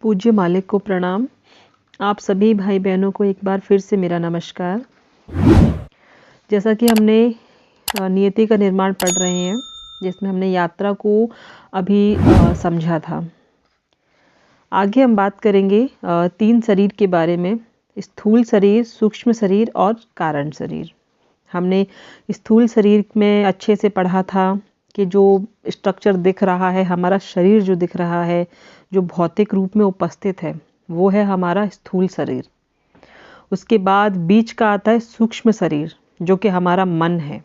पूज्य मालिक को प्रणाम। आप सभी भाई बहनों को एक बार फिर से मेरा नमस्कार। जैसा कि हमने नियति का निर्माण पढ़ रहे हैं, जिसमें हमने यात्रा को अभी समझा था। आगे हम बात करेंगे 3 शरीर के बारे में: स्थूल शरीर, सूक्ष्म शरीर और कारण शरीर। हमने स्थूल शरीर में अच्छे से पढ़ा था कि जो स्ट्रक्चर दिख रहा है, हमारा शरीर जो दिख रहा है, जो भौतिक रूप में उपस्थित है, वो है हमारा स्थूल शरीर। उसके बाद बीच का आता है सूक्ष्म शरीर, जो कि हमारा मन है।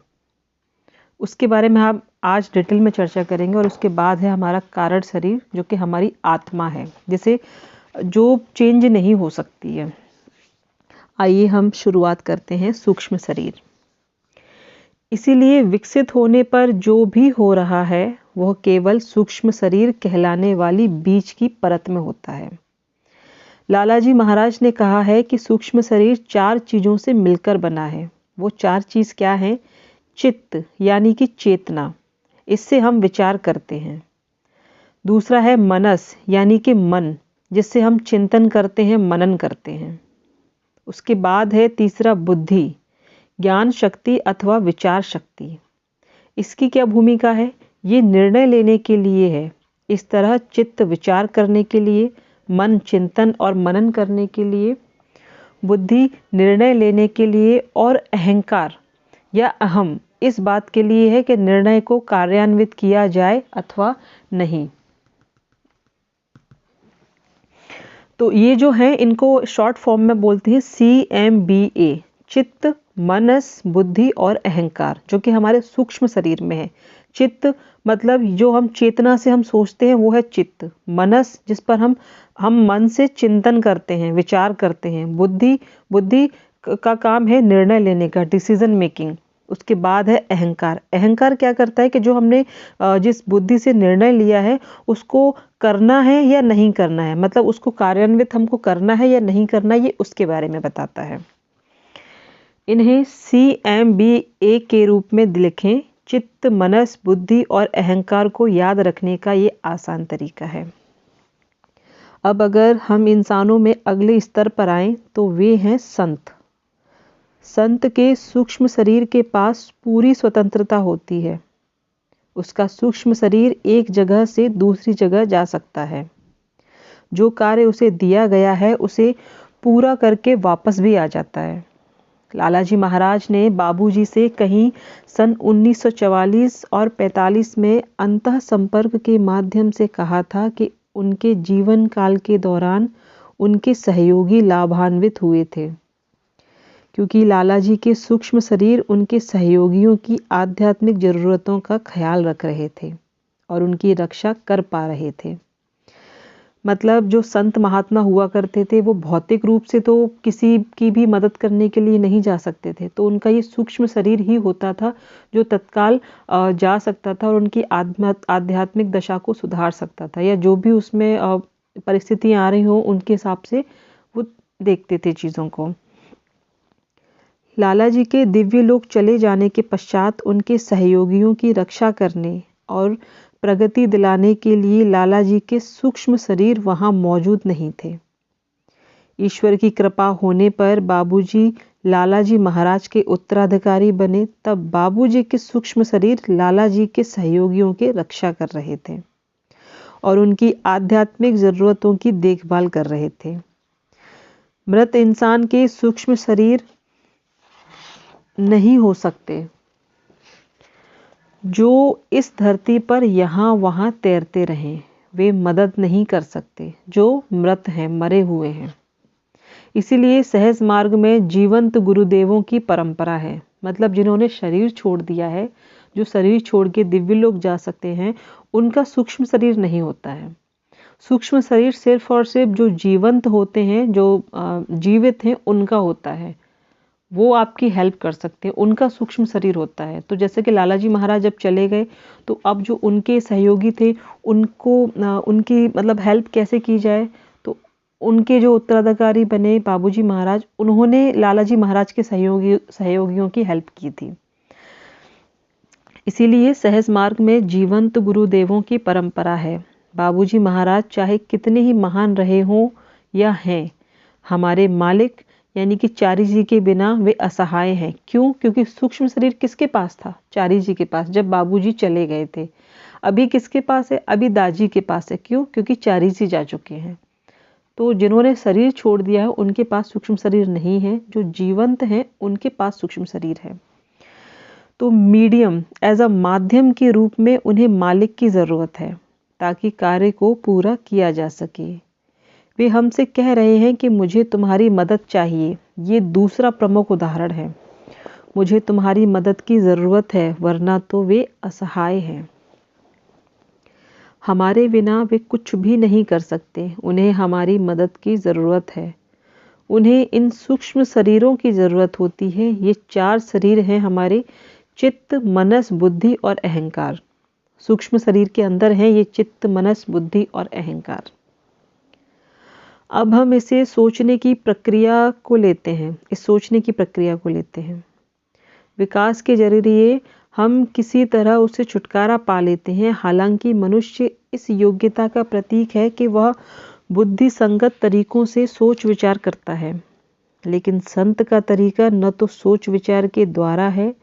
उसके बारे में हम आज डिटेल में चर्चा करेंगे। और उसके बाद है हमारा कारण शरीर, जो कि हमारी आत्मा है, जिसे जो चेंज नहीं हो सकती है। आइए हम शुरुआत करते हैं सूक्ष्म शरीर। इसीलिए विकसित होने पर जो भी हो रहा है वह केवल सूक्ष्म शरीर कहलाने वाली बीच की परत में होता है। लालाजी महाराज ने कहा है कि सूक्ष्म शरीर 4 चीज़ों से मिलकर बना है। वो 4 चीज़ क्या है? चित्त यानी कि चेतना, इससे हम विचार करते हैं। दूसरा है मनस यानी कि मन, जिससे हम चिंतन करते हैं, मनन करते हैं। उसके बाद है तीसरा बुद्धि, ज्ञान शक्ति अथवा विचार शक्ति। इसकी क्या भूमिका है? ये निर्णय लेने के लिए है। इस तरह चित्त विचार करने के लिए, मन चिंतन और मनन करने के लिए, बुद्धि निर्णय लेने के लिए, और अहंकार या अहम इस बात के लिए है कि निर्णय को कार्यान्वित किया जाए अथवा नहीं। तो ये जो है, इनको शॉर्ट फॉर्म में बोलते हैं CMBA: चित्त, मनस, बुद्धि और अहंकार, जो कि हमारे सूक्ष्म शरीर में है। चित्त मतलब जो हम चेतना से हम सोचते हैं, वो है चित्त। मनस, जिस पर हम मन से चिंतन करते हैं, विचार करते हैं। बुद्धि का काम है निर्णय लेने का, डिसीजन मेकिंग। उसके बाद है अहंकार। अहंकार क्या करता है कि जो हमने जिस बुद्धि से निर्णय लिया है, उसको करना है या नहीं करना है, मतलब उसको कार्यान्वित हमको करना है या नहीं करना, ये उसके बारे में बताता है। इन्हें CMBA के रूप में लिखें। चित्त, मनस, बुद्धि और अहंकार को याद रखने का ये आसान तरीका है। अब अगर हम इंसानों में अगले स्तर पर आएं, तो वे हैं संत। संत के सूक्ष्म शरीर के पास पूरी स्वतंत्रता होती है। उसका सूक्ष्म शरीर एक जगह से दूसरी जगह जा सकता है। जो कार्य उसे दिया गया है, उसे पूरा करके वापस भी आ जाता है। लालाजी महाराज ने बाबूजी से कहीं सन 1944 और 45 में अंतः संपर्क के माध्यम से कहा था कि उनके जीवन काल के दौरान उनके सहयोगी लाभान्वित हुए थे, क्योंकि लालाजी के सूक्ष्म शरीर उनके सहयोगियों की आध्यात्मिक जरूरतों का ख्याल रख रहे थे और उनकी रक्षा कर पा रहे थे। मतलब जो संत महात्मा हुआ करते थे, वो भौतिक रूप से तो किसी की भी मदद करने के लिए नहीं जा सकते थे, तो उनका ये सूक्ष्म शरीर ही होता था जो तत्काल जा सकता था और उनकी आध्यात्मिक दशा को सुधार सकता था, या जो भी उसमें परिस्थितियां आ रही हो उनके हिसाब से वो देखते थे चीज़ों को। लालाजी के दिव्य लोक चले जाने के पश्चात उनके सहयोगियों की रक्षा करने और प्रगति दिलाने के लिए लालाजी के सूक्ष्म शरीर वहां मौजूद नहीं थे। ईश्वर की कृपा होने पर बाबूजी लालाजी महाराज के उत्तराधिकारी बने। तब बाबूजी के सूक्ष्म शरीर लालाजी के सहयोगियों की रक्षा कर रहे थे और उनकी आध्यात्मिक जरूरतों की देखभाल कर रहे थे। मृत इंसान के सूक्ष्म शरीर नहीं हो सकते, जो इस धरती पर यहाँ वहाँ तैरते रहें। वे मदद नहीं कर सकते जो मृत हैं, मरे हुए हैं। इसीलिए सहज मार्ग में जीवंत गुरुदेवों की परंपरा है। मतलब जिन्होंने शरीर छोड़ दिया है, जो शरीर छोड़ के दिव्य लोक जा सकते हैं, उनका सूक्ष्म शरीर नहीं होता है। सूक्ष्म शरीर सिर्फ और सिर्फ जो जीवंत होते हैं, जो जीवित हैं, उनका होता है। वो आपकी हेल्प कर सकते हैं, उनका सूक्ष्म शरीर होता है। तो जैसे कि लालाजी महाराज जब चले गए, तो अब जो उनके सहयोगी थे, उनको उनकी मतलब हेल्प कैसे की जाए, तो उनके जो उत्तराधिकारी बने बाबूजी महाराज, उन्होंने लालाजी महाराज के सहयोगियों की हेल्प की थी। इसीलिए सहज मार्ग में जीवंत गुरुदेवों की परंपरा है। बाबूजी महाराज चाहे कितने ही महान रहे हों या हैं, हमारे मालिक यानी कि चारी जी के बिना वे असहाय हैं। क्यों? क्योंकि सूक्ष्म शरीर किसके पास था? चारी जी के पास, जब बाबूजी चले गए थे। अभी किसके पास है? अभी दाजी के पास है। क्यों? क्योंकि चारी जी जा चुके हैं। तो जिन्होंने शरीर छोड़ दिया है उनके पास सूक्ष्म शरीर नहीं है, जो जीवंत हैं उनके पास सूक्ष्म शरीर है। तो मीडियम एज अ माध्यम के रूप में उन्हें मालिक की ज़रूरत है ताकि कार्य को पूरा किया जा सके। वे हमसे कह रहे हैं कि मुझे तुम्हारी मदद चाहिए। ये दूसरा प्रमुख उदाहरण है। मुझे तुम्हारी मदद की ज़रूरत है, वरना तो वे असहाय हैं। हमारे बिना वे कुछ भी नहीं कर सकते। उन्हें हमारी मदद की ज़रूरत है। उन्हें इन सूक्ष्म शरीरों की ज़रूरत होती है। ये 4 शरीर हैं हमारे, चित्त, मनस, बुद्धि और अहंकार। सूक्ष्म शरीर के अंदर हैं ये चित्त, मनस, बुद्धि और अहंकार। अब हम इसे सोचने की प्रक्रिया को लेते हैं। इस सोचने की प्रक्रिया को लेते हैं। विकास के जरिए हम किसी तरह उससे छुटकारा पा लेते हैं। हालांकि मनुष्य इस योग्यता का प्रतीक है कि वह बुद्धि संगत तरीकों से सोच विचार करता है, लेकिन संत का तरीका न तो सोच विचार के द्वारा है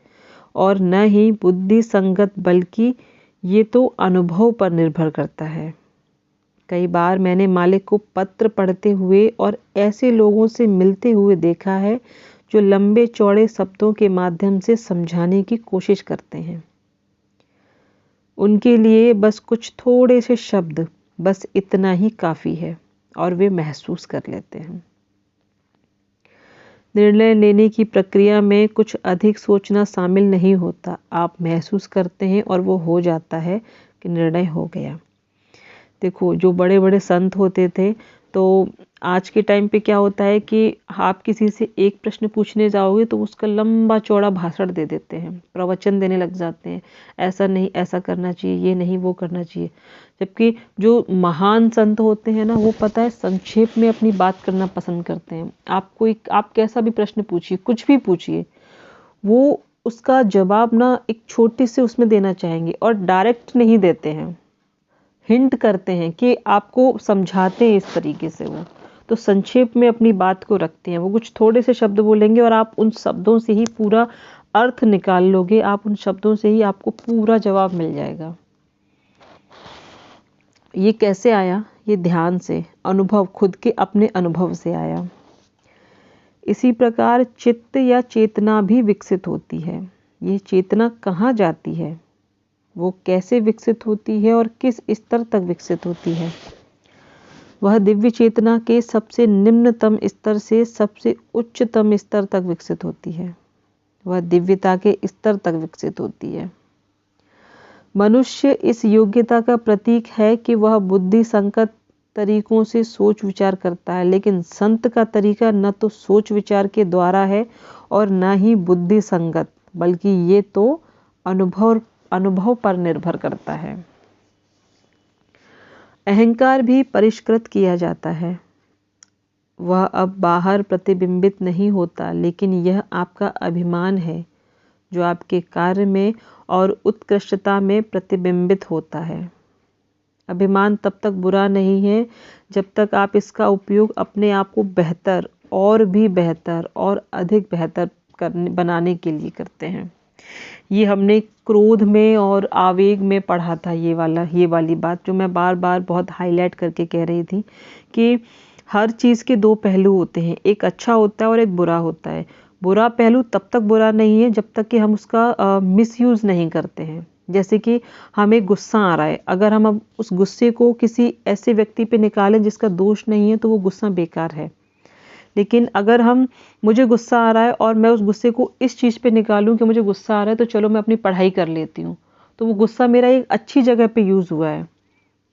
और न ही बुद्धि संगत, बल्कि ये तो अनुभव पर निर्भर करता है। कई बार मैंने मालिक को पत्र पढ़ते हुए और ऐसे लोगों से मिलते हुए देखा है जो लंबे चौड़े शब्दों के माध्यम से समझाने की कोशिश करते हैं। उनके लिए बस कुछ थोड़े से शब्द, बस इतना ही काफ़ी है और वे महसूस कर लेते हैं। निर्णय लेने की प्रक्रिया में कुछ अधिक सोचना शामिल नहीं होता। आप महसूस करते हैं और वो हो जाता है कि निर्णय हो गया। देखो, जो बड़े बड़े संत होते थे, तो आज के टाइम पे क्या होता है कि आप किसी से एक प्रश्न पूछने जाओगे तो उसका लंबा चौड़ा भाषण दे देते हैं, प्रवचन देने लग जाते हैं। ऐसा नहीं, ऐसा करना चाहिए, ये नहीं, वो करना चाहिए। जबकि जो महान संत होते हैं ना, वो पता है संक्षेप में अपनी बात करना पसंद करते हैं। आप कैसा भी प्रश्न पूछिए, कुछ भी पूछिए, वो उसका जवाब ना एक छोटे से उसमें देना चाहेंगे और डायरेक्ट नहीं देते हैं, हिंट करते हैं कि आपको समझाते हैं इस तरीके से। वो तो संक्षेप में अपनी बात को रखते हैं। वो कुछ थोड़े से शब्द बोलेंगे और आप उन शब्दों से ही पूरा अर्थ निकाल लोगे। आप उन शब्दों से ही आपको पूरा जवाब मिल जाएगा। ये कैसे आया? ये ध्यान से, अनुभव, खुद के अपने अनुभव से आया। इसी प्रकार चित्त या चेतना भी विकसित होती है। ये चेतना कहाँ जाती है? वो कैसे विकसित होती है और किस स्तर तक विकसित होती है? वह दिव्य चेतना के सबसे निम्नतम स्तर से सबसे उच्चतम स्तर तक विकसित होती है। वह दिव्यता के स्तर तक विकसित होती है। मनुष्य इस योग्यता का प्रतीक है कि वह बुद्धि संगत तरीकों से सोच विचार करता है, लेकिन संत का तरीका न तो सोच विचार के द्वारा है और न ही बुद्धि संगत, बल्कि ये तो अनुभव पर निर्भर करता है। अहंकार भी परिष्कृत किया जाता है। वह अब बाहर प्रतिबिंबित नहीं होता, लेकिन यह आपका अभिमान है जो आपके कार्य में और उत्कृष्टता में प्रतिबिंबित होता है। अभिमान तब तक बुरा नहीं है जब तक आप इसका उपयोग अपने आप को बेहतर और भी बेहतर और अधिक बेहतर बनाने के लिए करते हैं। ये हमने क्रोध में और आवेग में पढ़ा था, ये वाली बात जो मैं बार बार बहुत हाईलाइट करके कह रही थी कि हर चीज़ के 2 पहलू होते हैं, एक अच्छा होता है और एक बुरा होता है। बुरा पहलू तब तक बुरा नहीं है जब तक कि हम उसका मिसयूज़ नहीं करते हैं। जैसे कि हमें गुस्सा आ रहा है, अगर हम अब उस गुस्से को किसी ऐसे व्यक्ति पे निकालें जिसका दोष नहीं है तो वो गुस्सा बेकार है। लेकिन अगर मुझे गुस्सा आ रहा है और मैं उस गुस्से को इस चीज़ पे निकालूं कि मुझे गुस्सा आ रहा है तो चलो मैं अपनी पढ़ाई कर लेती हूँ, तो वो गुस्सा मेरा एक अच्छी जगह पे यूज़ हुआ है,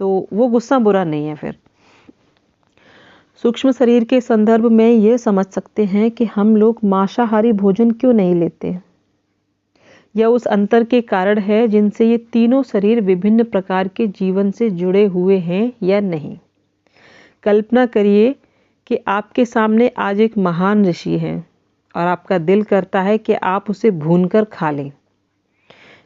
तो वो गुस्सा बुरा नहीं है। फिर सूक्ष्म शरीर के संदर्भ में ये समझ सकते हैं कि हम लोग मांसाहारी भोजन क्यों नहीं लेते। यह उस अंतर के कारण है जिनसे ये तीनों शरीर विभिन्न प्रकार के जीवन से जुड़े हुए हैं या नहीं। कल्पना करिए कि आपके सामने आज एक महान ऋषि है और आपका दिल करता है कि आप उसे भूनकर खा लें।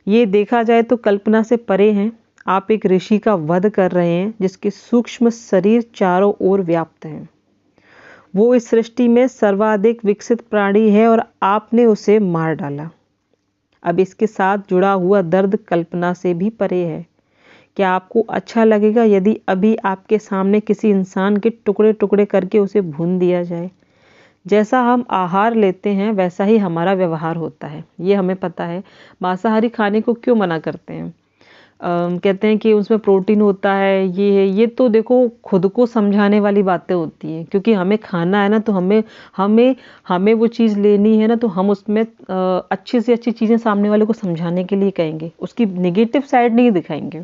ये देखा जाए तो कल्पना से परे हैं। आप एक ऋषि का वध कर रहे हैं जिसके सूक्ष्म शरीर चारों ओर व्याप्त हैं। वो इस सृष्टि में सर्वाधिक विकसित प्राणी है और आपने उसे मार डाला। अब इसके साथ जुड़ा हुआ दर्द कल्पना से भी परे है। क्या आपको अच्छा लगेगा यदि अभी आपके सामने किसी इंसान के टुकड़े टुकड़े करके उसे भून दिया जाए? जैसा हम आहार लेते हैं वैसा ही हमारा व्यवहार होता है, ये हमें पता है। मांसाहारी खाने को क्यों मना करते हैं? कहते हैं कि उसमें प्रोटीन होता है, ये है, ये तो देखो खुद को समझाने वाली बातें होती हैं, क्योंकि हमें खाना है ना, तो हमें हमें हमें वो चीज़ लेनी है ना, तो हम उसमें अच्छी से अच्छी चीज़ें सामने वाले को समझाने के लिए कहेंगे, उसकी नेगेटिव साइड नहीं दिखाएंगे।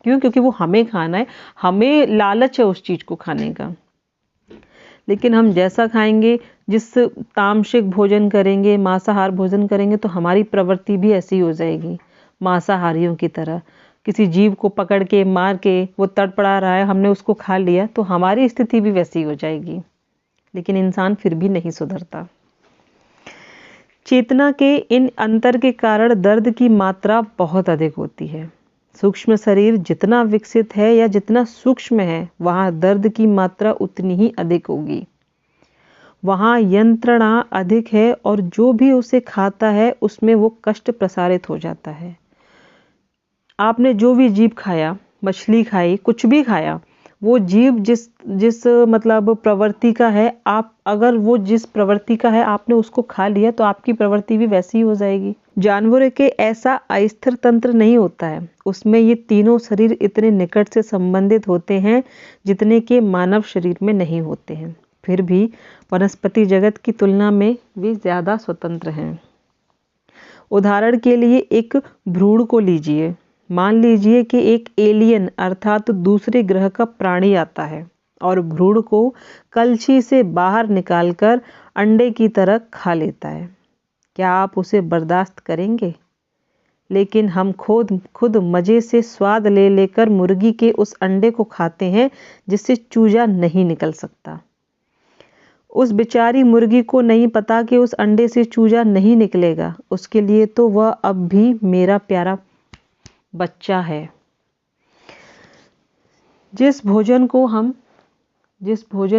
क्यों? क्योंकि वो हमें खाना है, हमें लालच है उस चीज़ को खाने का। लेकिन हम जैसा खाएंगे, जिस तामसिक भोजन करेंगे, मांसाहार भोजन करेंगे, तो हमारी प्रवृत्ति भी ऐसी हो जाएगी मांसाहारियों की तरह। किसी जीव को पकड़ के मार के वो तड़पड़ा रहा है, हमने उसको खा लिया, तो हमारी स्थिति भी वैसी हो जाएगी। लेकिन इंसान फिर भी नहीं सुधरता। चेतना के इन अंतर के कारण दर्द की मात्रा बहुत अधिक होती है। सूक्ष्म शरीर जितना विकसित है या जितना सूक्ष्म है, वहाँ दर्द की मात्रा उतनी ही अधिक होगी। वहाँ यंत्रणा अधिक है और जो भी उसे खाता है उसमें वो कष्ट प्रसारित हो जाता है। आपने जो भी जीव खाया, मछली खाई, कुछ भी खाया, वो जीव जिस जिस मतलब प्रवृत्ति का है, आप अगर वो जिस प्रवृत्ति का है आपने उसको खा लिया, तो आपकी प्रवृत्ति भी वैसी ही हो जाएगी। जानवरों के ऐसा अस्थिर तंत्र नहीं होता है, उसमें ये तीनों शरीर इतने निकट से संबंधित होते हैं जितने के मानव शरीर में नहीं होते हैं। फिर भी वनस्पति जगत की तुलना में वे ज़्यादा स्वतंत्र हैं। उदाहरण के लिए एक भ्रूण को लीजिए। मान लीजिए कि एक एलियन अर्थात दूसरे ग्रह का प्राणी आता है और भ्रूण को कलछी से बाहर निकालकर अंडे की तरह खा लेता है। क्या आप उसे बर्दाश्त करेंगे? लेकिन हम खुद मज़े से स्वाद ले लेकर मुर्गी के उस अंडे को खाते हैं जिससे चूजा नहीं निकल सकता। उस बेचारी मुर्गी को नहीं पता कि उस अंडे से चूजा नहीं निकलेगा, उसके लिए तो वह अब भी मेरा प्यारा बच्चा है। जिस भोजन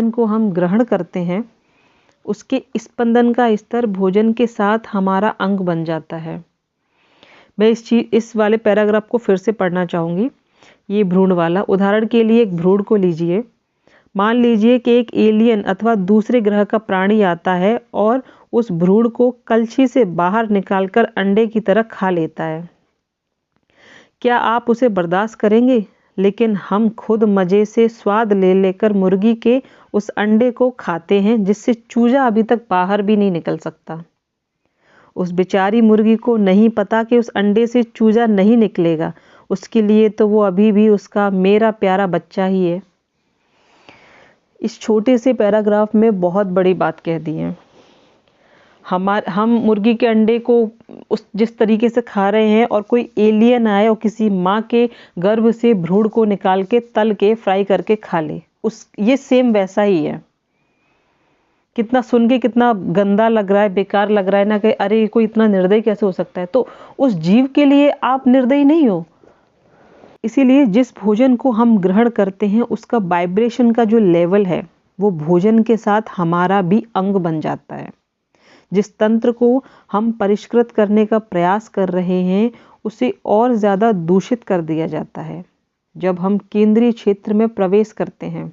को हम ग्रहण करते हैं, उसके स्पंदन का स्तर भोजन के साथ हमारा अंग बन जाता है। मैं इस वाले पैराग्राफ को फिर से पढ़ना चाहूँगी, ये भ्रूण वाला। उदाहरण के लिए एक भ्रूण को लीजिए। मान लीजिए कि एक एलियन अथवा दूसरे ग्रह का प्राणी आता है और उस भ्रूण को कलछी से बाहर निकालकर अंडे की तरह खा लेता है। क्या आप उसे बर्दाश्त करेंगे? लेकिन हम खुद मज़े से स्वाद ले लेकर मुर्गी के उस अंडे को खाते हैं जिससे चूजा अभी तक बाहर भी नहीं निकल सकता। उस बेचारी मुर्गी को नहीं पता कि उस अंडे से चूजा नहीं निकलेगा, उसके लिए तो वो अभी भी उसका मेरा प्यारा बच्चा ही है। इस छोटे से पैराग्राफ में बहुत बड़ी बात कह दी है। हम मुर्गी के अंडे को जिस तरीके से खा रहे हैं, और कोई एलियन आए और किसी माँ के गर्भ से भ्रूण को निकाल के तल के फ्राई करके खा ले, ये सेम वैसा ही है। कितना सुन के कितना गंदा लग रहा है, बेकार लग रहा है ना, कि अरे कोई इतना निर्दयी कैसे हो सकता है। तो उस जीव के लिए आप निर्दयी नहीं हो। इसीलिए जिस भोजन को हम ग्रहण करते हैं उसका वाइब्रेशन का जो लेवल है, वो भोजन के साथ हमारा भी अंग बन जाता है। जिस तंत्र को हम परिष्कृत करने का प्रयास कर रहे हैं, उसे और ज़्यादा दूषित कर दिया जाता है। जब हम केंद्रीय क्षेत्र में प्रवेश करते हैं,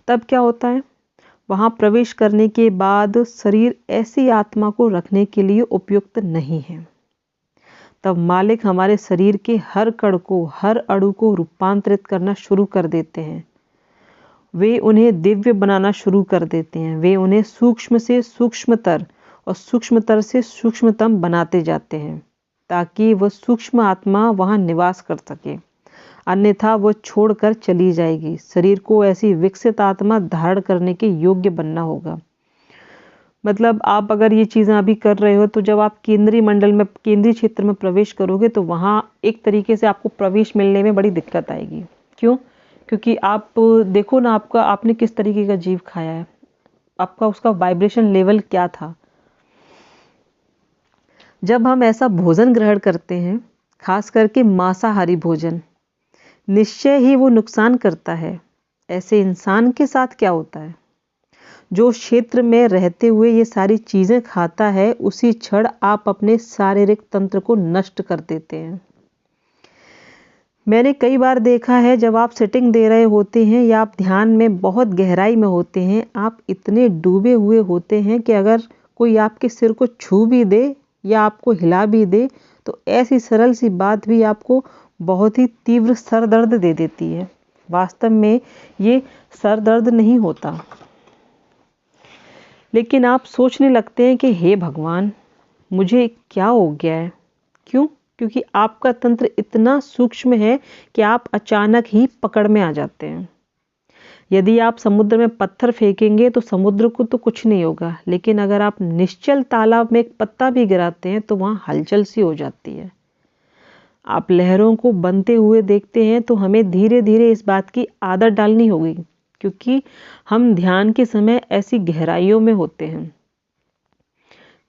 तब क्या होता है? वहाँ प्रवेश करने के बाद शरीर ऐसी आत्मा को रखने के लिए उपयुक्त नहीं है। तब मालिक हमारे शरीर के हर कण को, हर अणु को रूपांतरित करना शुरू कर देते हैं। वे उन्हें दिव्य बनाना शुरू कर देते हैं। वे उन्हें सूक्ष्म से सूक्ष्मतर और सूक्ष्मतर से सूक्ष्मतम बनाते जाते हैं, ताकि वह सूक्ष्म आत्मा वहाँ निवास कर सके। अन्यथा वह छोड़कर चली जाएगी। शरीर को ऐसी विकसित आत्मा धारण करने के योग्य बनना होगा। मतलब आप अगर ये चीज़ें अभी कर रहे हो, तो जब आप केंद्रीय क्षेत्र में प्रवेश करोगे, तो वहाँ एक तरीके से आपको प्रवेश मिलने में बड़ी दिक्कत आएगी। क्यों? क्योंकि आप देखो ना, आपने किस तरीके का जीव खाया है, आपका उसका वाइब्रेशन लेवल क्या था। जब हम ऐसा भोजन ग्रहण करते हैं खास करके मांसाहारी भोजन, निश्चय ही वो नुकसान करता है। ऐसे इंसान के साथ क्या होता है? जो क्षेत्र में रहते हुए ये सारी चीज़ें खाता है, उसी क्षण आप अपने शारीरिक तंत्र को नष्ट कर देते हैं। मैंने कई बार देखा है, जब आप सिटिंग दे रहे होते हैं या आप ध्यान में बहुत गहराई में होते हैं, आप इतने डूबे हुए होते हैं कि अगर कोई आपके सिर को छू भी दे या आपको हिला भी दे, तो ऐसी सरल सी बात भी आपको बहुत ही तीव्र सर दर्द दे देती है। वास्तव में ये सर दर्द नहीं होता, लेकिन आप सोचने लगते हैं कि हे भगवान, मुझे क्या हो गया है। क्यों? क्योंकि आपका तंत्र इतना सूक्ष्म है कि आप अचानक ही पकड़ में आ जाते हैं। यदि आप समुद्र में पत्थर फेंकेंगे तो समुद्र को तो कुछ नहीं होगा, लेकिन अगर आप निश्चल तालाब में एक पत्ता भी गिराते हैं तो वहाँ हलचल सी हो जाती है। आप लहरों को बनते हुए देखते हैं तो हमें धीरे धीरे इस बात की आदत डालनी होगी, क्योंकि हम ध्यान के समय ऐसी गहराइयों में होते हैं।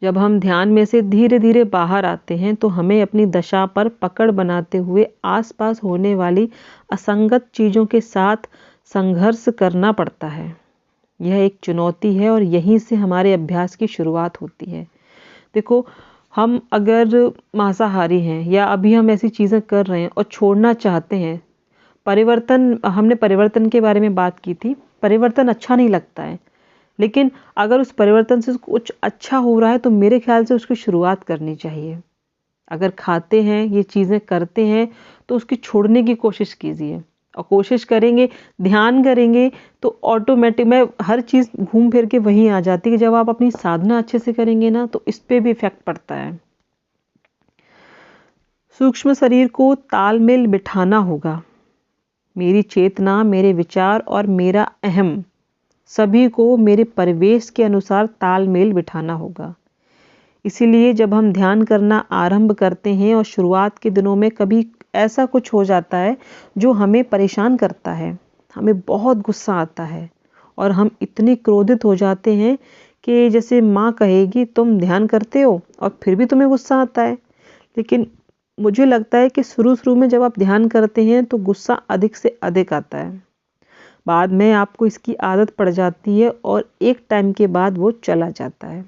जब हम ध्यान में से धीरे धीरे बाहर आते हैं तो हमें अपनी दशा पर पकड़ बनाते हुए आसपास होने वाली असंगत चीज़ों के साथ संघर्ष करना पड़ता है। यह एक चुनौती है और यहीं से हमारे अभ्यास की शुरुआत होती है। देखो, हम अगर मांसाहारी हैं या अभी हम ऐसी चीज़ें कर रहे हैं और छोड़ना चाहते हैं, हमने परिवर्तन के बारे में बात की थी। परिवर्तन अच्छा नहीं लगता है, लेकिन अगर उस परिवर्तन से कुछ अच्छा हो रहा है तो मेरे ख्याल से उसकी शुरुआत करनी चाहिए। अगर खाते हैं, ये चीज़ें करते हैं, तो उसकी छोड़ने की कोशिश कीजिए। और कोशिश करेंगे, ध्यान करेंगे, तो ऑटोमेटिक में हर चीज़ घूम फिर के वहीं आ जाती है। जब आप अपनी साधना अच्छे से करेंगे ना, तो इस पे भी इफेक्ट पड़ता है। सूक्ष्म शरीर को तालमेल बिठाना होगा। मेरी चेतना, मेरे विचार और मेरा अहम, सभी को मेरे परिवेश के अनुसार तालमेल बिठाना होगा। इसीलिए जब हम ध्यान करना आरंभ करते हैं और शुरुआत के दिनों में कभी ऐसा कुछ हो जाता है जो हमें परेशान करता है, हमें बहुत गुस्सा आता है और हम इतने क्रोधित हो जाते हैं कि जैसे माँ कहेगी, तुम ध्यान करते हो और फिर भी तुम्हें गुस्सा आता है। लेकिन मुझे लगता है कि शुरू में जब आप ध्यान करते हैं तो गुस्सा अधिक से अधिक आता है। बाद में आपको इसकी आदत पड़ जाती है और एक टाइम के बाद वो चला जाता है।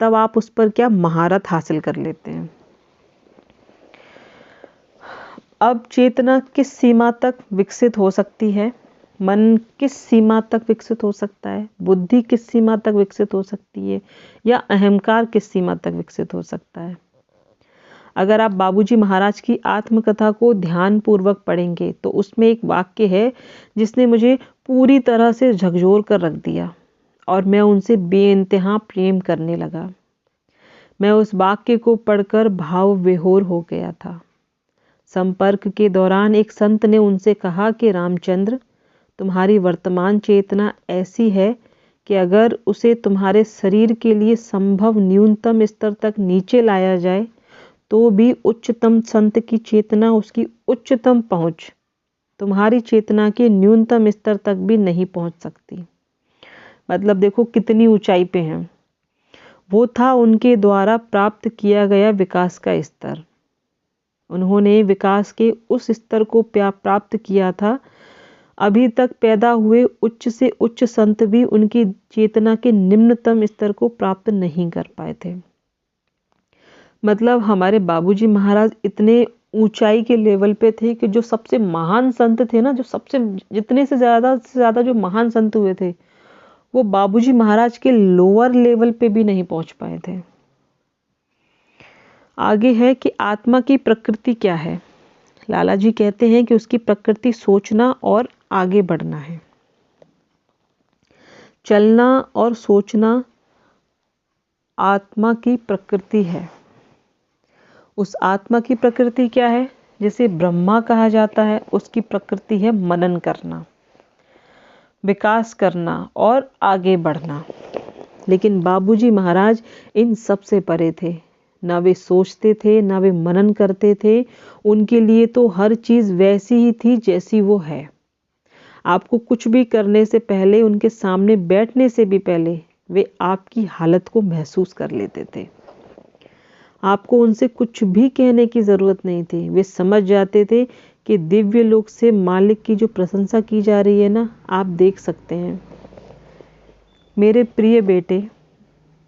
तब आप उस पर क्या महारत हासिल कर लेते हैं। अब चेतना किस सीमा तक विकसित हो सकती है? मन किस सीमा तक विकसित हो सकता है? बुद्धि किस सीमा तक विकसित हो सकती है? या अहंकार किस सीमा तक विकसित हो सकता है? अगर आप बाबूजी महाराज की आत्मकथा को ध्यान पूर्वक पढ़ेंगे तो उसमें एक वाक्य है जिसने मुझे पूरी तरह से झकझोर कर रख दिया और मैं उनसे बेइंतहा प्रेम करने लगा। मैं उस वाक्य को पढ़कर भाव विभोर हो गया था। संपर्क के दौरान एक संत ने उनसे कहा कि रामचंद्र, तुम्हारी वर्तमान चेतना ऐसी है कि अगर उसे तुम्हारे शरीर के लिए संभव न्यूनतम स्तर तक नीचे लाया जाए तो भी उच्चतम संत की चेतना, उसकी उच्चतम पहुंच तुम्हारी चेतना के न्यूनतम स्तर तक भी नहीं पहुंच सकती। मतलब देखो कितनी ऊंचाई पे हैं। वो था उनके द्वारा प्राप्त किया गया विकास का स्तर। उन्होंने विकास के उस स्तर को प्राप्त किया था। अभी तक पैदा हुए उच्च से उच्च संत भी उनकी चेतना के निम्नतम स्तर को प्राप्त नहीं कर पाए थे। मतलब हमारे बाबूजी महाराज इतने ऊंचाई के लेवल पे थे कि जो सबसे महान संत थे ना, जो सबसे जितने से ज़्यादा जो महान संत हुए थे, वो बाबूजी महाराज के लोअर लेवल पे भी नहीं पहुंच पाए थे। आगे है कि आत्मा की प्रकृति क्या है। लाला जी कहते हैं कि उसकी प्रकृति सोचना और आगे बढ़ना है। चलना और सोचना आत्मा की प्रकृति है। उस आत्मा की प्रकृति क्या है? जिसे ब्रह्मा कहा जाता है, उसकी प्रकृति है मनन करना, विकास करना और आगे बढ़ना। लेकिन बाबूजी महाराज इन सब से परे थे। ना वे सोचते थे, ना वे मनन करते थे। उनके लिए तो हर चीज़ वैसी ही थी जैसी वो है। आपको कुछ भी करने से पहले, उनके सामने बैठने से भी पहले वे आपकी हालत को महसूस कर लेते थे। आपको उनसे कुछ भी कहने की ज़रूरत नहीं थी, वे समझ जाते थे कि दिव्य लोक से मालिक की जो प्रशंसा की जा रही है ना, आप देख सकते हैं। मेरे प्रिय बेटे,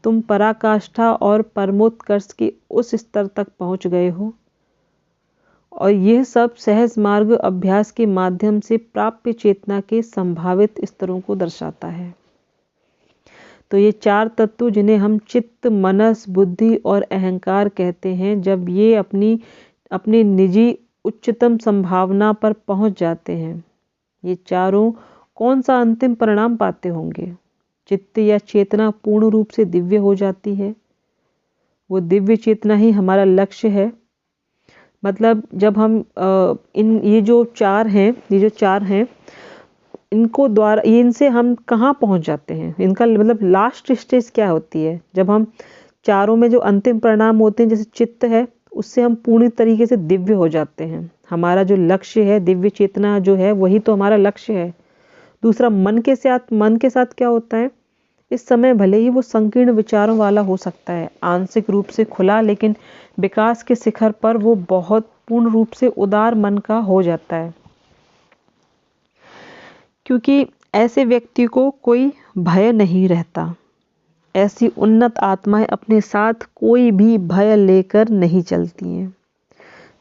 तुम पराकाष्ठा और परमोत्कर्ष के उस स्तर तक पहुंच गए हो, और यह सब सहज मार्ग अभ्यास के माध्यम से प्राप्य चेतना के संभावित स्तरों को दर्शाता है। तो ये 4 तत्व जिन्हें हम चित्त, मनस, बुद्धि और अहंकार कहते हैं, जब ये अपनी निजी उच्चतम संभावना पर पहुंच जाते हैं, ये चारों कौन सा अंतिम परिणाम पाते होंगे? चित्त या चेतना पूर्ण रूप से दिव्य हो जाती है। वो दिव्य चेतना ही हमारा लक्ष्य है। मतलब जब हम ये जो चार हैं इनसे हम कहाँ पहुंच जाते हैं? इनका मतलब लास्ट स्टेज क्या होती है? जब हम चारों में जो अंतिम परिणाम होते हैं, जैसे चित्त है, उससे हम पूर्ण तरीके से दिव्य हो जाते हैं। हमारा जो लक्ष्य है, दिव्य चेतना जो है, वही तो हमारा लक्ष्य है। दूसरा, मन के साथ क्या होता है? इस समय भले ही वो संकीर्ण विचारों वाला हो सकता है, आंशिक रूप से खुला, लेकिन विकास के शिखर पर वो बहुत पूर्ण रूप से उदार मन का हो जाता है, क्योंकि ऐसे व्यक्ति को कोई भय नहीं रहता। ऐसी उन्नत आत्माएं अपने साथ कोई भी भय लेकर नहीं चलती हैं।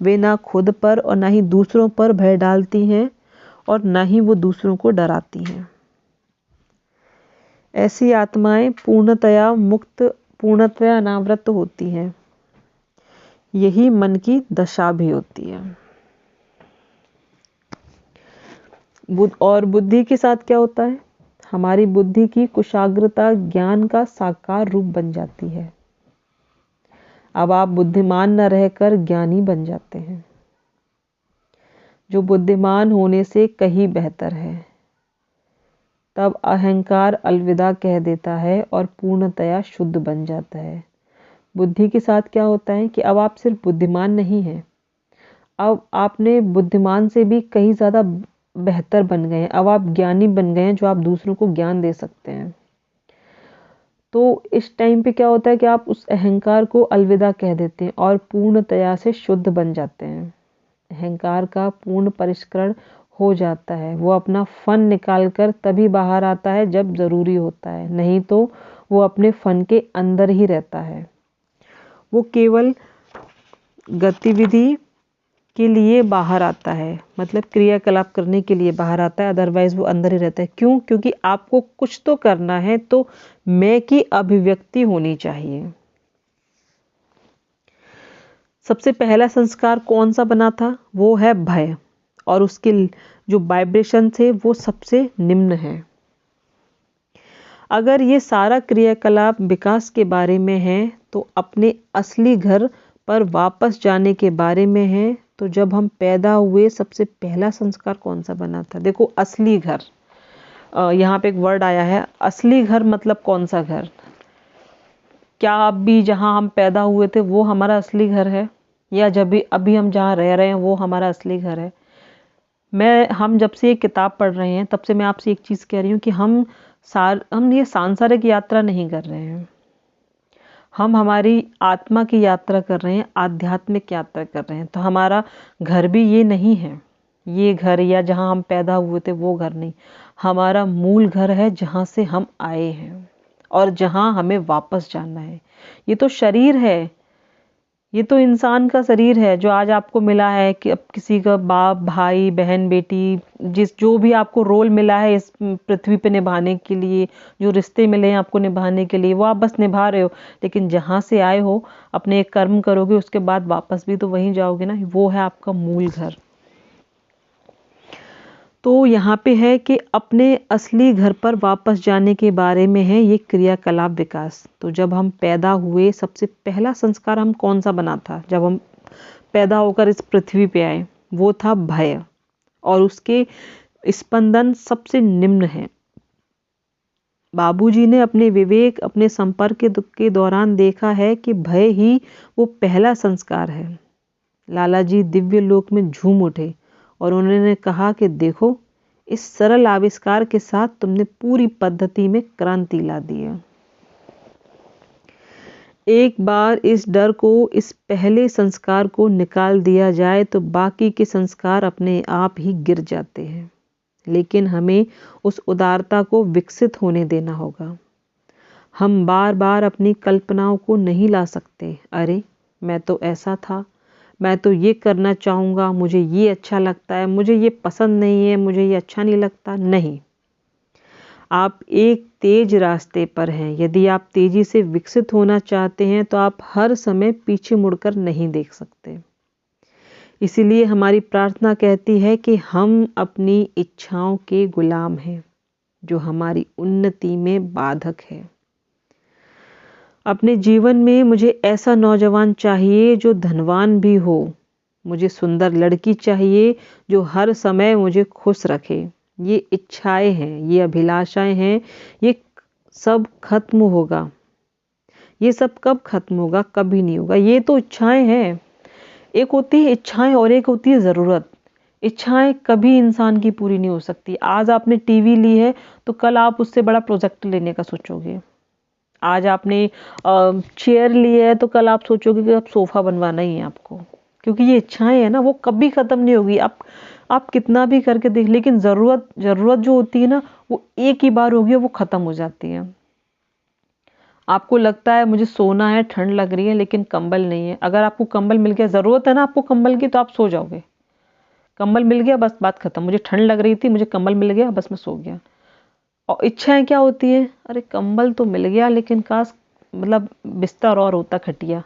वे ना खुद पर और ना ही दूसरों पर भय डालती हैं, और ना ही वो दूसरों को डराती हैं। ऐसी आत्माएं पूर्णतया मुक्त, पूर्णतया अनावृत होती हैं। यही मन की दशा भी होती है। और बुद्धि के साथ क्या होता है? हमारी बुद्धि की कुशाग्रता ज्ञान का साकार रूप बन जाती है। अब आप बुद्धिमान न रहकर ज्ञानी बन जाते हैं, जो बुद्धिमान होने से कहीं बेहतर है। तब अहंकार अलविदा कह देता है और पूर्णतया शुद्ध बन जाता है। बुद्धि के साथ क्या होता है कि अब आप सिर्फ बुद्धिमान नहीं हैं, अब आपने बुद्धिमान से भी कहीं ज़्यादा बेहतर बन गए हैं। अब आप ज्ञानी बन गए हैं, जो आप दूसरों को ज्ञान दे सकते हैं। तो इस टाइम पे क्या होता है कि आप उस अहंकार को अलविदा कह देते हैं और पूर्णतया से शुद्ध बन जाते हैं। अहंकार का पूर्ण परिष्करण हो जाता है। वो अपना फन निकाल कर तभी बाहर आता है जब ज़रूरी होता है, नहीं तो वो अपने फन के अंदर ही रहता है। वो केवल गतिविधि के लिए बाहर आता है, मतलब क्रियाकलाप करने के लिए बाहर आता है, अदरवाइज वो अंदर ही रहता है। क्यों? क्योंकि आपको कुछ तो करना है, तो मैं की अभिव्यक्ति होनी चाहिए। सबसे पहला संस्कार कौन सा बना था? वो है भय, और उसके जो वाइब्रेशन थे वो सबसे निम्न है। अगर ये सारा क्रियाकलाप विकास के बारे में है, तो अपने असली घर पर वापस जाने के बारे में है। तो जब हम पैदा हुए, सबसे पहला संस्कार कौन सा बना था? देखो, असली घर, यहाँ पे एक वर्ड आया है, असली घर मतलब कौन सा घर? क्या अभी जहाँ हम पैदा हुए थे वो हमारा असली घर है, या जब भी अभी हम जहाँ रह रहे हैं वो हमारा असली घर है? हम जब से ये किताब पढ़ रहे हैं, तब से मैं आपसे एक चीज़ कह रही हूँ कि हम ये सांसारिक यात्रा नहीं कर रहे हैं, हम हमारी आत्मा की यात्रा कर रहे हैं, आध्यात्मिक यात्रा कर रहे हैं। तो हमारा घर भी ये नहीं है, ये घर या जहाँ हम पैदा हुए थे वो घर नहीं। हमारा मूल घर है, जहाँ से हम आए हैं और जहाँ हमें वापस जाना है। ये तो शरीर है, ये तो इंसान का शरीर है जो आज आपको मिला है, कि अब किसी का बाप, भाई, बहन, बेटी, जो भी आपको रोल मिला है इस पृथ्वी पे निभाने के लिए, जो रिश्ते मिले हैं आपको निभाने के लिए, वो आप बस निभा रहे हो। लेकिन जहाँ से आए हो, अपने एक कर्म करोगे, उसके बाद वापस भी तो वहीं जाओगे ना। वो है आपका मूल घर। तो यहाँ पे है कि अपने असली घर पर वापस जाने के बारे में है ये क्रियाकलाप विकास। तो जब हम पैदा हुए, सबसे पहला संस्कार हम कौन सा बना था? जब हम पैदा होकर इस पृथ्वी पे आए, वो था भय, और उसके स्पंदन सबसे निम्न है। बाबूजी ने अपने विवेक, अपने संपर्क के दौरान देखा है कि भय ही वो पहला संस्कार है। लाला जी दिव्य लोक में झूम उठे और उन्होंने कहा कि देखो, इस सरल आविष्कार के साथ तुमने पूरी पद्धति में क्रांति ला दी है। एक बार इस डर को, इस पहले संस्कार को निकाल दिया जाए तो बाकी के संस्कार अपने आप ही गिर जाते हैं। लेकिन हमें उस उदारता को विकसित होने देना होगा। हम बार बार अपनी कल्पनाओं को नहीं ला सकते। अरे मैं तो ऐसा था, मैं तो ये करना चाहूँगा, मुझे ये अच्छा लगता है, मुझे ये पसंद नहीं है, मुझे ये अच्छा नहीं लगता। नहीं, आप एक तेज रास्ते पर हैं। यदि आप तेजी से विकसित होना चाहते हैं तो आप हर समय पीछे मुड़कर नहीं देख सकते। इसीलिए हमारी प्रार्थना कहती है कि हम अपनी इच्छाओं के गुलाम हैं, जो हमारी उन्नति में बाधक है। अपने जीवन में मुझे ऐसा नौजवान चाहिए जो धनवान भी हो। मुझे सुंदर लड़की चाहिए जो हर समय मुझे खुश रखे। ये इच्छाएं हैं, ये अभिलाषाएं हैं, ये सब खत्म होगा। ये सब कब खत्म होगा? कभी नहीं होगा। ये तो इच्छाएं हैं। एक होती है इच्छाएं और एक होती है ज़रूरत। इच्छाएं कभी इंसान की पूरी नहीं हो सकती। आज आपने टीवी ली है तो कल आप उससे बड़ा प्रोजेक्ट लेने का सोचोगे। आज आपने चेयर ली है तो कल आप सोचोगे कि अब सोफ़ा बनवाना ही है आपको, क्योंकि ये इच्छाएं हैं ना, वो कभी ख़त्म नहीं होगी। आप कितना भी करके देख, लेकिन ज़रूरत जो होती है ना, वो एक ही बार होगी और वो ख़त्म हो जाती है। आपको लगता है मुझे सोना है, ठंड लग रही है, लेकिन कंबल नहीं है। अगर आपको कंबल मिल गया, ज़रूरत है ना आपको कंबल की, तो आप सो जाओगे। कंबल मिल गया, बस बात ख़त्म। मुझे ठंड लग रही थी, मुझे कंबल मिल गया, बस मैं सो गया। और इच्छाएं क्या होती है? अरे कंबल तो मिल गया, लेकिन काश मतलब बिस्तर और होता, खटिया,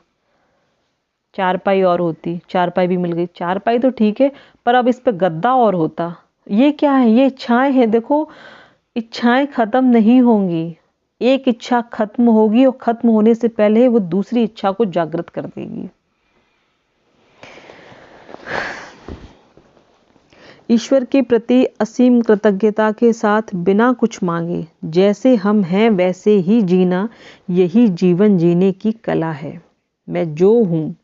चारपाई और होती। चारपाई भी मिल गई, चारपाई तो ठीक है, पर अब इस पे गद्दा और होता। ये क्या है? ये इच्छाएं हैं। देखो, इच्छाएं खत्म नहीं होंगी। एक इच्छा खत्म होगी और खत्म होने से पहले वो दूसरी इच्छा को जागृत कर देगी। ईश्वर के प्रति असीम कृतज्ञता के साथ बिना कुछ मांगे जैसे हम हैं वैसे ही जीना, यही जीवन जीने की कला है। मैं जो हूँ,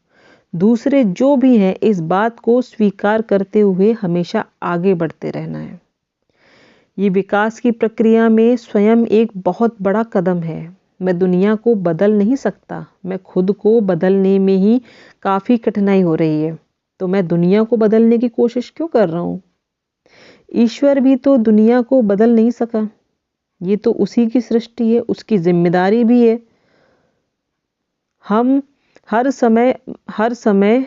दूसरे जो भी हैं, इस बात को स्वीकार करते हुए हमेशा आगे बढ़ते रहना है। ये विकास की प्रक्रिया में स्वयं एक बहुत बड़ा कदम है। मैं दुनिया को बदल नहीं सकता, मैं खुद को बदलने में ही काफ़ी कठिनाई हो रही है, तो मैं दुनिया को बदलने की कोशिश क्यों कर रहा हूँ? ईश्वर भी तो दुनिया को बदल नहीं सका। ये तो उसी की सृष्टि है, उसकी जिम्मेदारी भी है। हम हर समय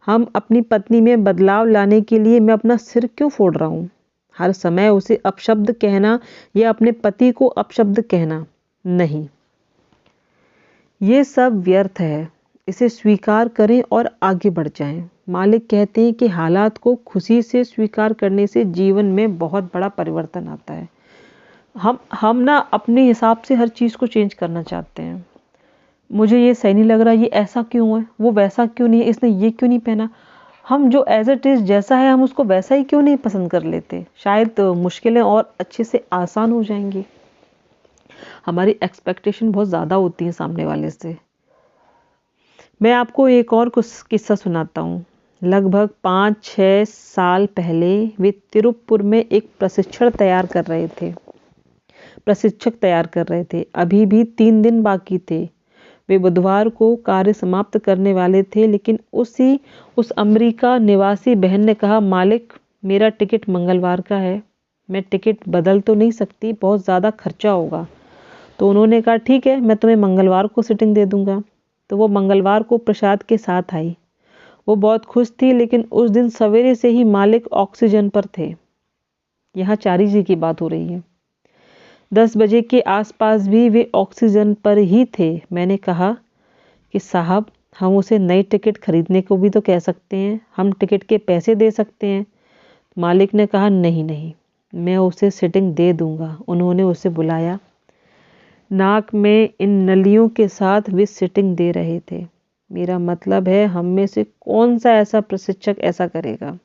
हम अपनी पत्नी में बदलाव लाने के लिए मैं अपना सिर क्यों फोड़ रहा हूँ? हर समय उसे अपशब्द कहना या अपने पति को अपशब्द कहना नहीं, ये सब व्यर्थ है। इसे स्वीकार करें और आगे बढ़ जाएं। मालिक कहते हैं कि हालात को खुशी से स्वीकार करने से जीवन में बहुत बड़ा परिवर्तन आता है। हम ना अपने हिसाब से हर चीज़ को चेंज करना चाहते हैं। मुझे ये सही नहीं लग रहा, ये ऐसा क्यों है, वो वैसा क्यों नहीं है, इसने ये क्यों नहीं पहना। हम जो एज इट इज़ जैसा है, हम उसको वैसा ही क्यों नहीं पसंद कर लेते? शायद मुश्किलें और अच्छे से आसान हो जाएंगी। हमारी एक्सपेक्टेशन बहुत ज़्यादा होती है सामने वाले से। मैं आपको एक और कुछ किस्सा सुनाता हूँ। लगभग 5-6 साल पहले वे तिरुपुर में एक प्रशिक्षक तैयार कर रहे थे। अभी भी 3 दिन बाकी थे। वे बुधवार को कार्य समाप्त करने वाले थे, लेकिन उस अमेरिका निवासी बहन ने कहा, मालिक मेरा टिकट मंगलवार का है, मैं टिकट बदल तो नहीं सकती, बहुत ज़्यादा खर्चा होगा। तो उन्होंने कहा ठीक है, मैं तुम्हें मंगलवार को सीटिंग दे दूंगा। तो वो मंगलवार को प्रसाद के साथ आई। वो बहुत खुश थी, लेकिन उस दिन सवेरे से ही मालिक ऑक्सीजन पर थे। यहाँ चारी जी की बात हो रही है। 10 बजे के आसपास भी वे ऑक्सीजन पर ही थे। मैंने कहा कि साहब, हम उसे नई टिकट खरीदने को भी तो कह सकते हैं, हम टिकट के पैसे दे सकते हैं। मालिक ने कहा नहीं, मैं उसे सीटिंग दे दूंगा। उन्होंने उसे बुलाया। नाक में इन नलियों के साथ वे सीटिंग दे रहे थे। मेरा मतलब है, हम में से कौन सा ऐसा प्रशिक्षक ऐसा करेगा?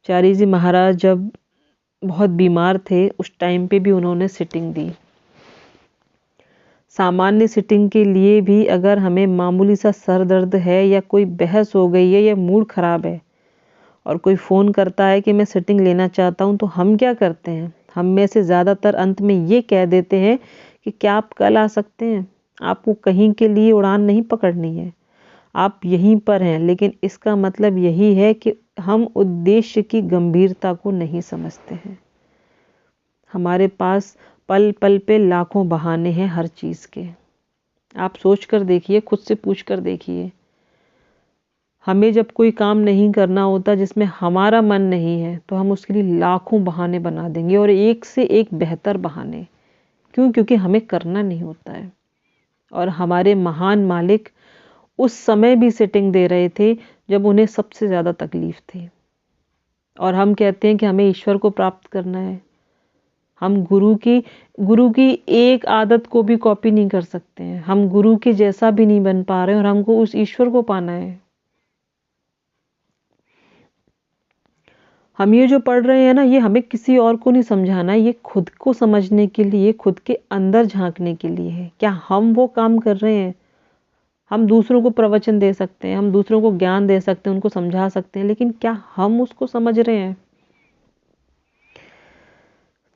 चारी जी महाराज जब बहुत बीमार थे, उस टाइम पे भी उन्होंने सीटिंग दी। सामान्य सीटिंग के लिए भी अगर हमें मामूली सा सर दर्द है या कोई बहस हो गई है या मूड खराब है और कोई फ़ोन करता है कि मैं सीटिंग लेना चाहता हूँ, तो हम क्या करते हैं? हम में से ज़्यादातर अंत में ये कह देते हैं कि क्या आप कल आ सकते हैं? आपको कहीं के लिए उड़ान नहीं पकड़नी है, आप यहीं पर हैं। लेकिन इसका मतलब यही है कि हम उद्देश्य की गंभीरता को नहीं समझते हैं। हमारे पास पल पल पे लाखों बहाने हैं हर चीज़ के। आप सोच कर देखिए, खुद से पूछ कर देखिए, हमें जब कोई काम नहीं करना होता जिसमें हमारा मन नहीं है तो हम उसके लिए लाखों बहाने बना देंगे, और एक से एक बेहतर बहाने। क्यों? क्योंकि हमें करना नहीं होता है। और हमारे महान मालिक उस समय भी सेटिंग दे रहे थे जब उन्हें सबसे ज़्यादा तकलीफ थी। और हम कहते हैं कि हमें ईश्वर को प्राप्त करना है। हम गुरु की एक आदत को भी कॉपी नहीं कर सकते हैं, हम गुरु के जैसा भी नहीं बन पा रहे हैं, और हमको उस ईश्वर को पाना है। हम ये जो पढ़ रहे हैं ना, ये हमें किसी और को नहीं समझाना है, ये खुद को समझने के लिए, खुद के अंदर झांकने के लिए है। क्या हम वो काम कर रहे हैं? हम दूसरों को प्रवचन दे सकते हैं, हम दूसरों को ज्ञान दे सकते हैं, उनको समझा सकते हैं, लेकिन क्या हम उसको समझ रहे हैं?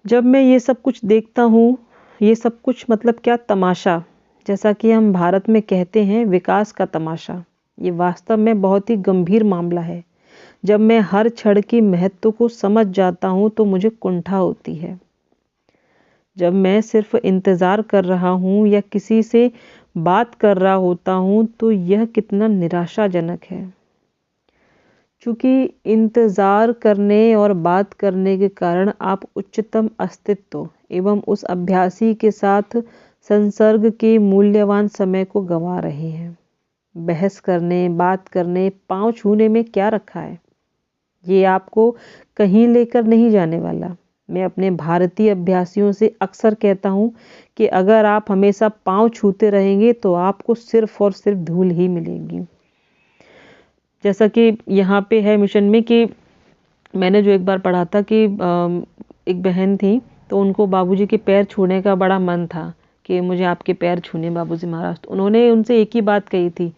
जब मैं ये सब कुछ देखता हूँ, ये सब कुछ मतलब क्या तमाशा, जैसा कि हम भारत में कहते हैं विकास का तमाशा, ये वास्तव में बहुत ही गंभीर मामला है। जब मैं हर क्षण के महत्व को समझ जाता हूँ तो मुझे कुंठा होती है। जब मैं सिर्फ इंतज़ार कर रहा हूँ या किसी से बात कर रहा होता हूँ तो यह कितना निराशाजनक है। चूँकि इंतज़ार करने और बात करने के कारण आप उच्चतम अस्तित्व एवं उस अभ्यासी के साथ संसर्ग के मूल्यवान समय को गंवा रहे हैं। बहस करने, बात करने, पाँव छूने में क्या रखा है? ये आपको कहीं लेकर नहीं जाने वाला। मैं अपने भारतीय अभ्यासियों से अक्सर कहता हूँ कि अगर आप हमेशा पाँव छूते रहेंगे तो आपको सिर्फ और सिर्फ धूल ही मिलेगी। जैसा कि यहाँ पे है मिशन में कि मैंने जो एक बार पढ़ा था कि एक बहन थी, तो उनको बाबूजी के पैर छूने का बड़ा मन था कि मुझे आपके पैर छूने बाबूजी महाराज। तो उन्होंने उनसे एक ही बात कही थी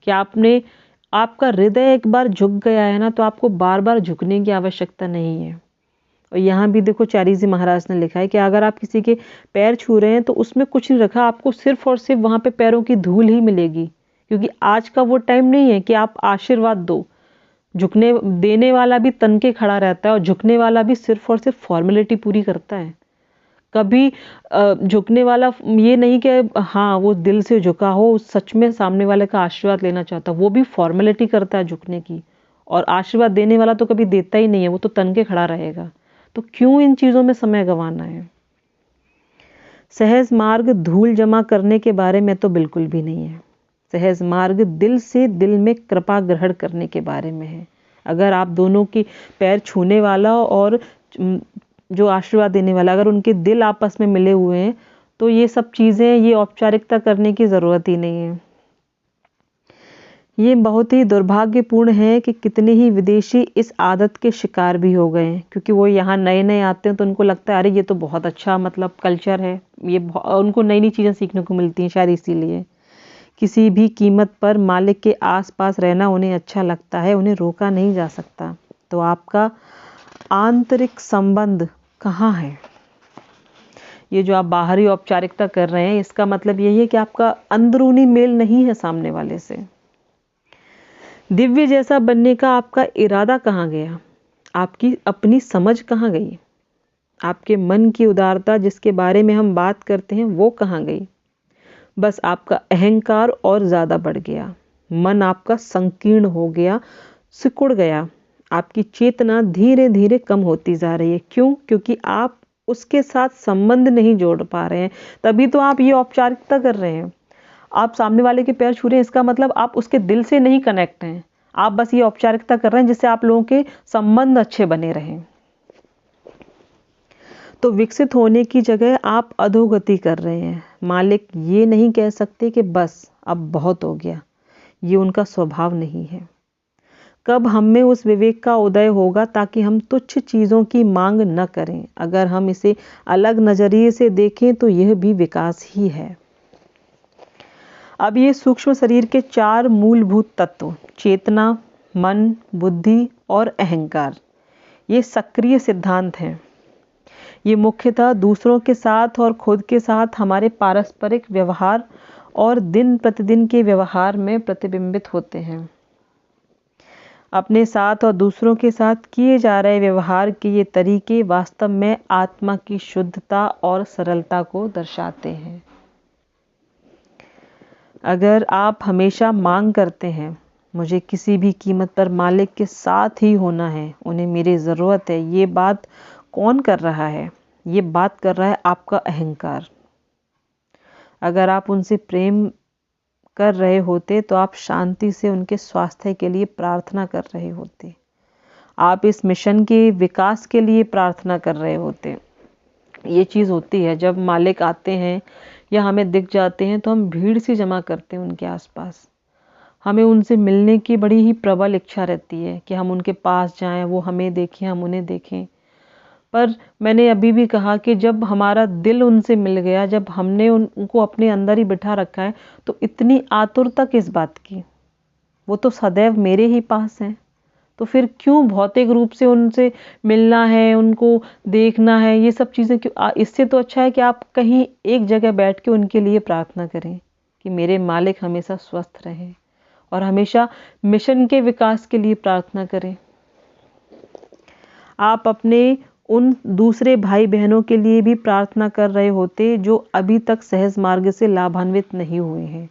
कि आपका हृदय एक बार झुक गया है ना, तो आपको बार बार झुकने की आवश्यकता नहीं है। और यहाँ भी देखो चारीजी महाराज ने लिखा है कि अगर आप किसी के पैर छू रहे हैं तो उसमें कुछ नहीं रखा, आपको सिर्फ और सिर्फ वहाँ पे पैरों की धूल ही मिलेगी। क्योंकि आज का वो टाइम नहीं है कि आप आशीर्वाद दो। झुकने देने वाला भी तन के खड़ा रहता है, और झुकने वाला भी सिर्फ और सिर्फ फॉर्मेलिटी पूरी करता है। कभी झुकने वाला ये नहीं कि हाँ वो दिल से झुका हो, सच में सामने वाले का आशीर्वाद लेना चाहता, वो भी फॉर्मेलिटी करता है झुकने की। और आशीर्वाद देने वाला तो कभी देता ही नहीं है, वो तो तन के खड़ा रहेगा। तो क्यों इन चीज़ों में समय गंवाना है? सहज मार्ग धूल जमा करने के बारे में तो बिल्कुल भी नहीं है। सहज मार्ग दिल से दिल में कृपा ग्रहण करने के बारे में है। अगर आप दोनों की पैर छूने वाला और जो आशीर्वाद देने वाला, अगर उनके दिल आपस में मिले हुए हैं तो ये सब चीज़ें, ये औपचारिकता करने की ज़रूरत ही नहीं है। ये बहुत ही दुर्भाग्यपूर्ण है कि कितने ही विदेशी इस आदत के शिकार भी हो गए हैं, क्योंकि वो यहाँ नए नए आते हैं तो उनको लगता है अरे ये तो बहुत अच्छा मतलब कल्चर है, ये उनको नई नई चीज़ें सीखने को मिलती हैं, शायद इसीलिए। किसी भी कीमत पर मालिक के आसपास रहना उन्हें अच्छा लगता है, उन्हें रोका नहीं जा सकता। तो आपका आंतरिक संबंध कहाँ है? ये जो आप बाहरी औपचारिकता कर रहे हैं, इसका मतलब यही है कि आपका अंदरूनी मेल नहीं है सामने वाले से। दिव्य जैसा बनने का आपका इरादा कहाँ गया? आपकी अपनी समझ कहाँ गई? आपके मन की उदारता जिसके बारे में हम बात करते हैं वो कहाँ गई? बस आपका अहंकार और ज़्यादा बढ़ गया, मन आपका संकीर्ण हो गया, सिकुड़ गया। आपकी चेतना धीरे धीरे कम होती जा रही है। क्यों? क्योंकि आप उसके साथ संबंध नहीं जोड़ पा रहे हैं। तभी तो आप ये औपचारिकता कर रहे हैं। आप सामने वाले के पैर छू रहे हैं, इसका मतलब आप उसके दिल से नहीं कनेक्ट हैं। आप बस ये औपचारिकता कर रहे हैं जिससे आप लोगों के संबंध अच्छे बने रहें। तो विकसित होने की जगह आप अधोगति कर रहे हैं। मालिक ये नहीं कह सकते कि बस अब बहुत हो गया, ये उनका स्वभाव नहीं है। कब हम में उस विवेक का उदय होगा ताकि हम तुच्छ चीज़ों की मांग न करें? अगर हम इसे अलग नज़रिए से देखें तो यह भी विकास ही है। अब ये सूक्ष्म शरीर के 4 मूलभूत तत्व, चेतना, मन, बुद्धि और अहंकार, ये सक्रिय सिद्धांत हैं। ये मुख्यतः दूसरों के साथ और खुद के साथ हमारे पारस्परिक व्यवहार और दिन प्रतिदिन के व्यवहार में प्रतिबिंबित होते हैं। अपने साथ और दूसरों के साथ किए जा रहे व्यवहार के ये तरीके वास्तव में आत्मा की शुद्धता और सरलता को दर्शाते हैं। अगर आप हमेशा मांग करते हैं, मुझे किसी भी कीमत पर मालिक के साथ ही होना है, उन्हें मेरी ज़रूरत है, ये बात कौन कर रहा है? ये बात कर रहा है आपका अहंकार। अगर आप उनसे प्रेम कर रहे होते तो आप शांति से उनके स्वास्थ्य के लिए प्रार्थना कर रहे होते। आप इस मिशन के विकास के लिए प्रार्थना कर रहे होते। ये चीज़ होती है जब मालिक आते हैं या हमें दिख जाते हैं तो हम भीड़ सी जमा करते हैं उनके आसपास। हमें उनसे मिलने की बड़ी ही प्रबल इच्छा रहती है कि हम उनके पास जाएं, वो हमें देखें, हम उन्हें देखें। पर मैंने अभी भी कहा कि जब हमारा दिल उनसे मिल गया, जब हमने उनको अपने अंदर ही बिठा रखा है, तो इतनी आतुरता किस बात की? वो तो सदैव मेरे ही पास हैं। तो फिर क्यों भौतिक रूप से उनसे मिलना है, उनको देखना है, ये सब चीज़ें क्यों? इससे तो अच्छा है कि आप कहीं एक जगह बैठ के उनके लिए प्रार्थना करें कि मेरे मालिक हमेशा स्वस्थ रहें, और हमेशा मिशन के विकास के लिए प्रार्थना करें। आप अपने उन दूसरे भाई बहनों के लिए भी प्रार्थना कर रहे होते जो अभी तक सहज मार्ग से लाभान्वित नहीं हुए हैं,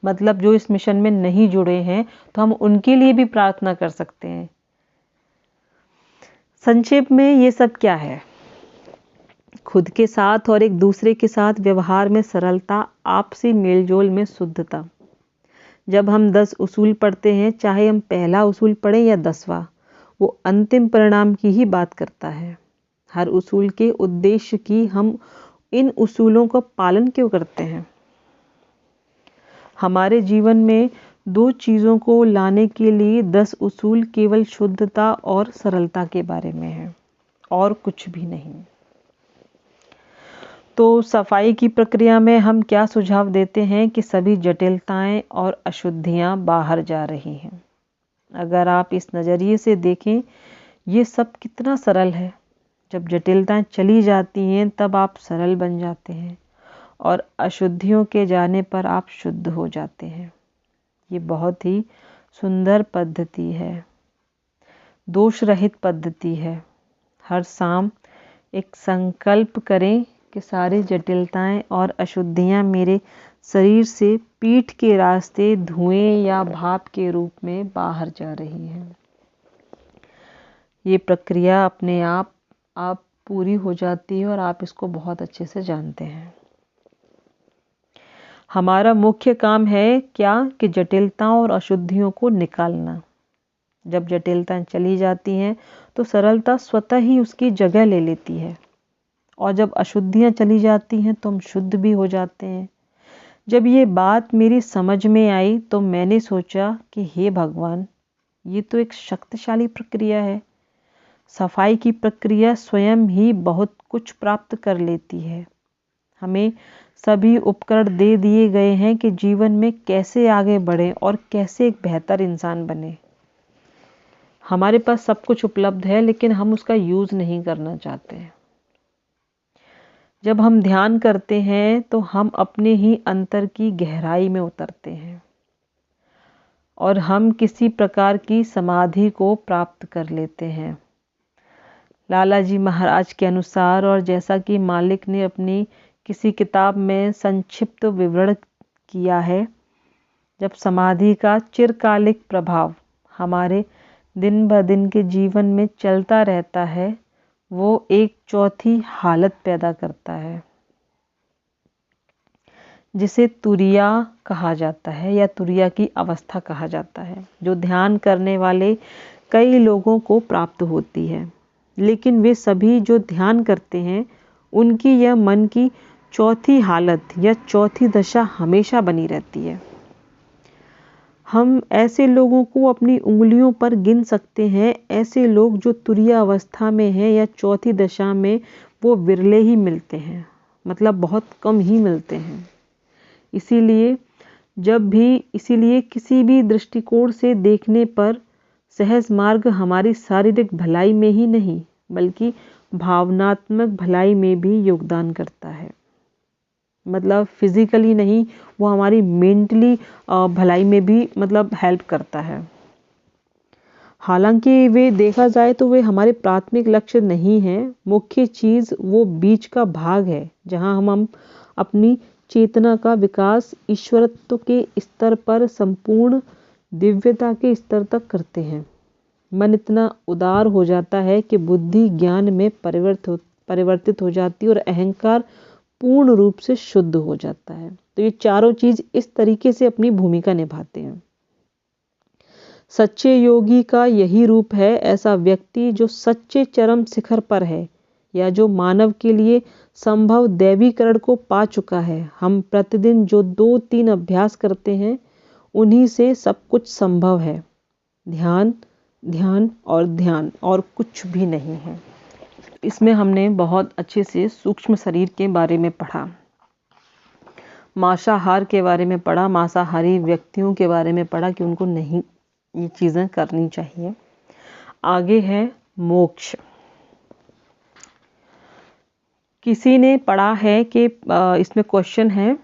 मतलब जो इस मिशन में नहीं जुड़े हैं, तो हम उनके लिए भी प्रार्थना कर सकते हैं। संक्षेप में ये सब क्या है? खुद के साथ और एक दूसरे के साथ व्यवहार में सरलता, आपसी मेलजोल में शुद्धता। जब हम 10 उसूल पढ़ते हैं, चाहे हम पहला उसूल पढ़ें या 10वां, वो अंतिम परिणाम की ही बात करता है। हर उसूल के उद्देश्य की हम इन उसूलों का पालन क्यों करते हैं? हमारे जीवन में 2 चीज़ों को लाने के लिए 10 उसूल केवल शुद्धता और सरलता के बारे में है, और कुछ भी नहीं। तो सफाई की प्रक्रिया में हम क्या सुझाव देते हैं कि सभी जटिलताएं और अशुद्धियां बाहर जा रही हैं। अगर आप इस नज़रिए से देखें, ये सब कितना सरल है। जब जटिलताएं चली जाती हैं तब आप सरल बन जाते हैं, और अशुद्धियों के जाने पर आप शुद्ध हो जाते हैं। ये बहुत ही सुंदर पद्धति है, दोष रहित पद्धति है। हर शाम एक संकल्प करें कि सारी जटिलताएं और अशुद्धियां मेरे शरीर से पीठ के रास्ते धुएं या भाप के रूप में बाहर जा रही हैं। ये प्रक्रिया अपने आप पूरी हो जाती है और आप इसको बहुत अच्छे से जानते हैं। हमारा मुख्य काम है क्या कि जटिलताओं और अशुद्धियों को निकालना। जब जटिलताएं चली जाती हैं तो सरलता स्वतः ही उसकी जगह ले लेती है, और जब अशुद्धियां चली जाती हैं तो हम शुद्ध भी हो जाते हैं। जब ये बात मेरी समझ में आई तो मैंने सोचा कि हे भगवान, ये तो एक शक्तिशाली प्रक्रिया है। सफाई की प्रक्रिया स्वयं ही बहुत कुछ प्राप्त कर लेती है। हमें सभी उपकरण दे दिए गए हैं कि जीवन में कैसे आगे बढ़ें और कैसे एक बेहतर इंसान बने। हमारे पास सब कुछ उपलब्ध है, लेकिन हम उसका यूज़ नहीं करना चाहते हैं। जब हम ध्यान करते हैं तो हम अपने ही अंतर की गहराई में उतरते हैं, और हम किसी प्रकार की समाधि को प्राप्त कर लेते हैं। लाला जी महाराज के अनुसार, और जैसा कि मालिक ने अपनी किसी किताब में संक्षिप्त विवरण किया है, जब समाधि का चिरकालिक प्रभाव हमारे दिन ब दिन के जीवन में चलता रहता है, वो एक चौथी हालत पैदा करता है जिसे तुरिया कहा जाता है, या तुरिया की अवस्था कहा जाता है, जो ध्यान करने वाले कई लोगों को प्राप्त होती है। लेकिन वे सभी जो ध्यान करते हैं, उनकी यह मन की चौथी हालत या चौथी दशा हमेशा बनी रहती है। हम ऐसे लोगों को अपनी उंगलियों पर गिन सकते हैं। ऐसे लोग जो तुरिया अवस्था में हैं या चौथी दशा में, वो विरले ही मिलते हैं, मतलब बहुत कम ही मिलते हैं। इसीलिए किसी भी दृष्टिकोण से देखने पर सहज मार्ग हमारी शारीरिक भलाई में ही नहीं, बल्कि भावनात्मक भलाई में भी योगदान करता है। मतलब फिजिकली नहीं, वो हमारी मेंटली भलाई में भी मतलब हेल्प करता है। हालांकि वे देखा जाए तो वे हमारे प्राथमिक लक्ष्य नहीं है। मुख्य चीज़ वो बीच का भाग है जहाँ हम अपनी चेतना का विकास ईश्वरत्व के स्तर पर संपूर्ण दिव्यता के स्तर तक करते हैं। मन इतना उदार हो जाता है कि बुद्धि ज्ञान में परिवर्तित हो जाती है और अहंकार पूर्ण रूप से शुद्ध हो जाता है। तो ये चारों चीज इस तरीके से अपनी भूमिका निभाते हैं। सच्चे योगी का यही रूप है, ऐसा व्यक्ति जो सच्चे चरम शिखर पर है या जो मानव के लिए संभव दैवीकरण को पा चुका है। हम प्रतिदिन जो 2-3 अभ्यास करते हैं उन्हीं से सब कुछ संभव है। ध्यान, ध्यान और ध्यान, और कुछ भी नहीं है। इसमें हमने बहुत अच्छे से सूक्ष्म शरीर के बारे में पढ़ा, मांसाहार के बारे में पढ़ा, मांसाहारी व्यक्तियों के बारे में पढ़ा कि उनको नहीं ये चीज़ें करनी चाहिए। आगे है मोक्ष। किसी ने पढ़ा है कि इसमें क्वेश्चन है,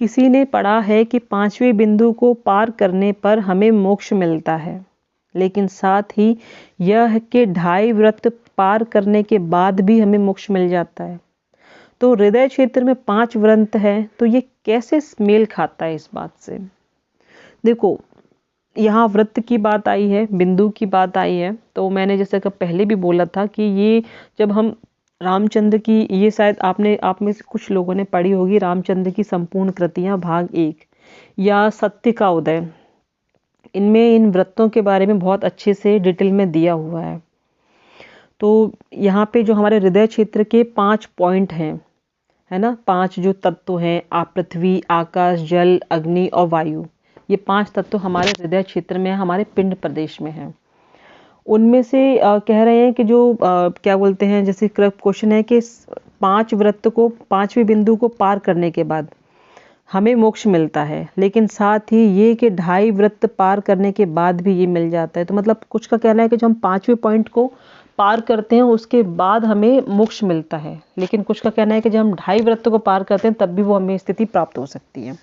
किसी ने पढ़ा है कि 5वें बिंदु को पार करने पर हमें मोक्ष मिलता है, लेकिन साथ ही यह कि 2.5 व्रत पार करने के बाद भी हमें मोक्ष मिल जाता है। तो हृदय क्षेत्र में 5 व्रत है, तो ये कैसे मेल खाता है इस बात से? देखो, यहाँ व्रत की बात आई है, बिंदु की बात आई है, तो मैंने जैसे कि पहले भी बोला था कि ये जब हम रामचंद्र की, ये शायद आप में से कुछ लोगों ने पढ़ी होगी, रामचंद्र की संपूर्ण कृतियाँ भाग 1 या सत्य का उदय, इनमें इन व्रतों के बारे में बहुत अच्छे से डिटेल में दिया हुआ है। तो यहाँ पे जो हमारे हृदय क्षेत्र के 5 पॉइंट हैं, है ना, 5 जो तत्व हैं, पृथ्वी, आकाश, जल, अग्नि और वायु, ये 5 तत्व हमारे हृदय क्षेत्र में, हमारे पिंड प्रदेश में हैं। उनमें से कह रहे हैं कि जो क्या बोलते हैं, जैसे क्वेश्चन है कि 5 व्रत को, 5वें बिंदु को पार करने के बाद हमें मोक्ष मिलता है, लेकिन साथ ही ये कि 2.5 व्रत पार करने के बाद भी ये मिल जाता है। तो मतलब कुछ का कहना है कि जो हम 5वें पॉइंट को पार करते हैं उसके बाद हमें मोक्ष मिलता है, लेकिन कुछ का कहना है कि जब हम 2.5 व्रत को पार करते हैं तब भी वो हमें स्थिति प्राप्त हो सकती है।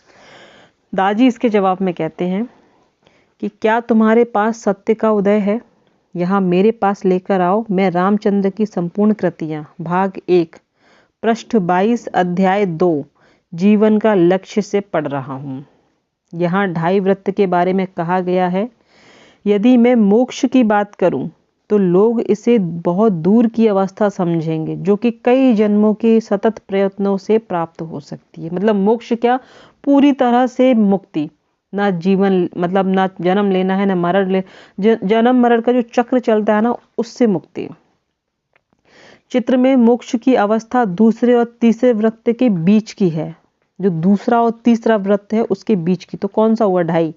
दाजी इसके जवाब में कहते हैं कि क्या तुम्हारे पास सत्य का उदय है? यहाँ मेरे पास लेकर आओ, मैं रामचंद्र की संपूर्ण कृतियाँ भाग 1 पृष्ठ 22 अध्याय 2 जीवन का लक्ष्य से पढ़ रहा हूँ। यहाँ 2.5 व्रत के बारे में कहा गया है। यदि मैं मोक्ष की बात करूं तो लोग इसे बहुत दूर की अवस्था समझेंगे, जो कि कई जन्मों के सतत प्रयत्नों से प्राप्त हो सकती है। मतलब मोक्ष क्या, पूरी तरह से मुक्ति, ना जीवन, मतलब ना जन्म लेना है, ना मरण जन्म मरण का जो चक्र चलता है ना, उससे मुक्ति। चित्र में मोक्ष की अवस्था दूसरे और तीसरे व्रत के बीच की है। जो दूसरा और तीसरा व्रत है उसके बीच की, तो कौन सा हुआ 2.5?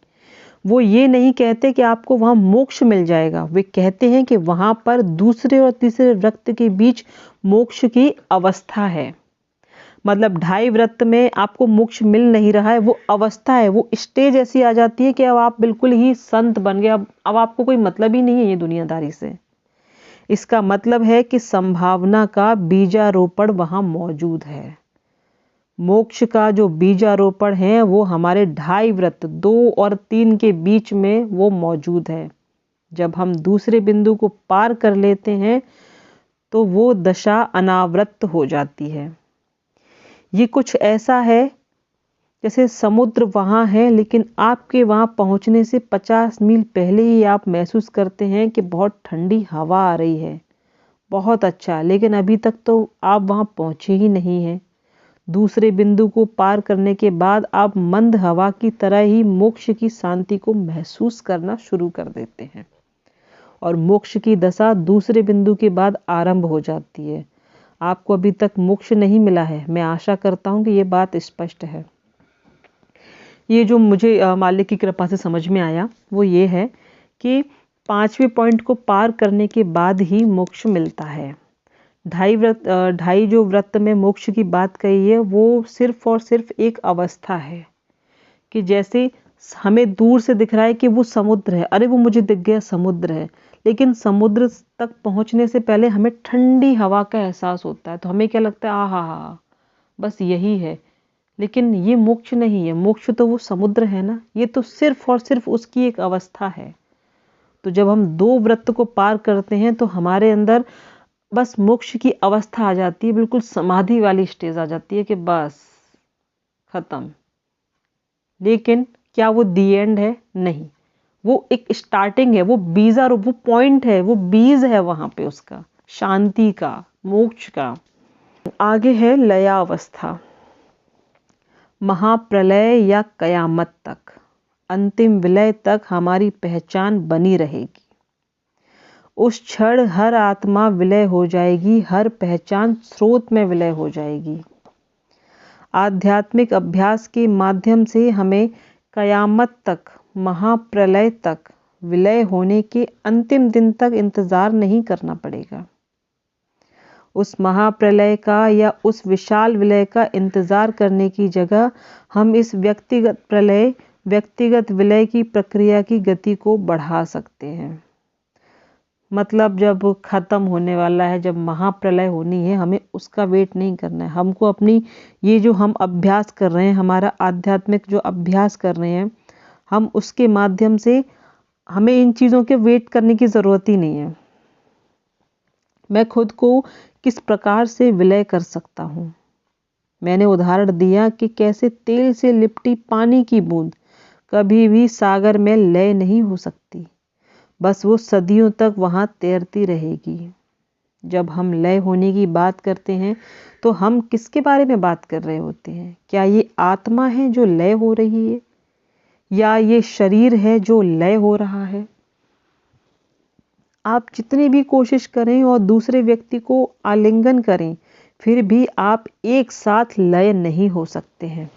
वो ये नहीं कहते कि आपको वहां मोक्ष मिल जाएगा, वे कहते हैं कि वहां पर दूसरे और तीसरे व्रत के बीच मोक्ष की अवस्था है। मतलब 2.5 व्रत में आपको मोक्ष मिल नहीं रहा है, वो अवस्था है, वो स्टेज ऐसी आ जाती है कि अब आप बिल्कुल ही संत बन गए, अब आपको कोई मतलब ही नहीं है ये दुनियादारी से। इसका मतलब है कि संभावना का बीजारोपण वहां मौजूद है। मोक्ष का जो बीजारोपण है वो हमारे 2.5 व्रत 2 और 3 के बीच में वो मौजूद है। जब हम दूसरे बिंदु को पार कर लेते हैं तो वो दशा अनावृत हो जाती है। ये कुछ ऐसा है जैसे समुद्र वहाँ है, लेकिन आपके वहाँ पहुँचने से 50 मील पहले ही आप महसूस करते हैं कि बहुत ठंडी हवा आ रही है, बहुत अच्छा, लेकिन अभी तक तो आप वहाँ पहुँचे ही नहीं हैं। दूसरे बिंदु को पार करने के बाद आप मंद हवा की तरह ही मोक्ष की शांति को महसूस करना शुरू कर देते हैं और मोक्ष की दशा दूसरे बिंदु के बाद आरंभ हो जाती है। आपको अभी तक मोक्ष नहीं मिला है, मैं आशा करता हूं कि ये बात स्पष्ट है। ये जो मुझे मालिक की कृपा से समझ में आया वो ये है कि 5वें पॉइंट को पार करने के बाद ही मोक्ष मिलता है। 2.5 जो व्रत में मोक्ष की बात कही है वो सिर्फ और सिर्फ एक अवस्था है कि जैसे हमें दूर से दिख रहा है कि वो समुद्र है, अरे वो मुझे दिख गया समुद्र है, लेकिन समुद्र तक पहुंचने से पहले हमें ठंडी हवा का एहसास होता है, तो हमें क्या लगता है, आ हा, बस यही है। लेकिन ये मोक्ष नहीं है, मोक्ष तो वो समुद्र है ना, ये तो सिर्फ और सिर्फ उसकी एक अवस्था है। तो जब हम 2 वृत्त को पार करते हैं तो हमारे अंदर बस मोक्ष की अवस्था आ जाती है, बिल्कुल समाधि वाली स्टेज आ जाती है कि बस खत्म। लेकिन क्या वो दी एंड है? नहीं, वो एक स्टार्टिंग है, वो बीजारूप, वो पॉइंट है, वो बीज है वहां पे उसका, शांति का, मोक्ष का। आगे है लयावस्था। महाप्रलय या कयामत तक, अंतिम विलय तक हमारी पहचान बनी रहेगी। उस क्षण हर आत्मा विलय हो जाएगी, हर पहचान स्रोत में विलय हो जाएगी। आध्यात्मिक अभ्यास के माध्यम से हमें कयामत तक, महाप्रलय तक, विलय होने के अंतिम दिन तक इंतजार नहीं करना पड़ेगा। उस महाप्रलय का या उस विशाल विलय का इंतजार करने की जगह हम इस व्यक्तिगत प्रलय, व्यक्तिगत विलय की प्रक्रिया की गति को बढ़ा सकते हैं। मतलब जब खत्म होने वाला है, जब महाप्रलय होनी है, हमें उसका वेट नहीं करना है। हमको अपनी ये जो हम अभ्यास कर रहे हैं, हमारा आध्यात्मिक जो अभ्यास कर रहे हैं, हम उसके माध्यम से हमें इन चीज़ों के वेट करने की ज़रूरत ही नहीं है। मैं खुद को किस प्रकार से विलय कर सकता हूँ। मैंने उदाहरण दिया कि कैसे तेल से लिपटी पानी की बूंद कभी भी सागर में लय नहीं हो सकती, बस वो सदियों तक वहाँ तैरती रहेगी। जब हम लय होने की बात करते हैं तो हम किसके बारे में बात कर रहे होते हैं? क्या ये आत्मा है जो लय हो रही है, या ये शरीर है जो लय हो रहा है? आप जितनी भी कोशिश करें और दूसरे व्यक्ति को आलिंगन करें, फिर भी आप एक साथ लय नहीं हो सकते हैं।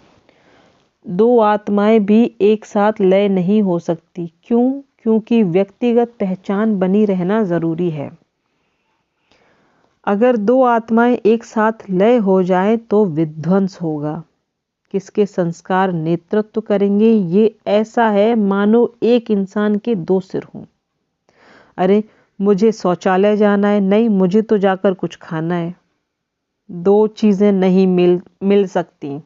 2 आत्माएं भी एक साथ लय नहीं हो सकती। क्यों? क्योंकि व्यक्तिगत पहचान बनी रहना जरूरी है। अगर 2 आत्माएं एक साथ लय हो जाएं तो विध्वंस होगा। किसके संस्कार नेतृत्व करेंगे? ये ऐसा है मानो एक इंसान के 2 सिर हों। अरे मुझे शौचालय जाना है, नहीं मुझे तो जाकर कुछ खाना है। 2 चीजें नहीं मिल सकती।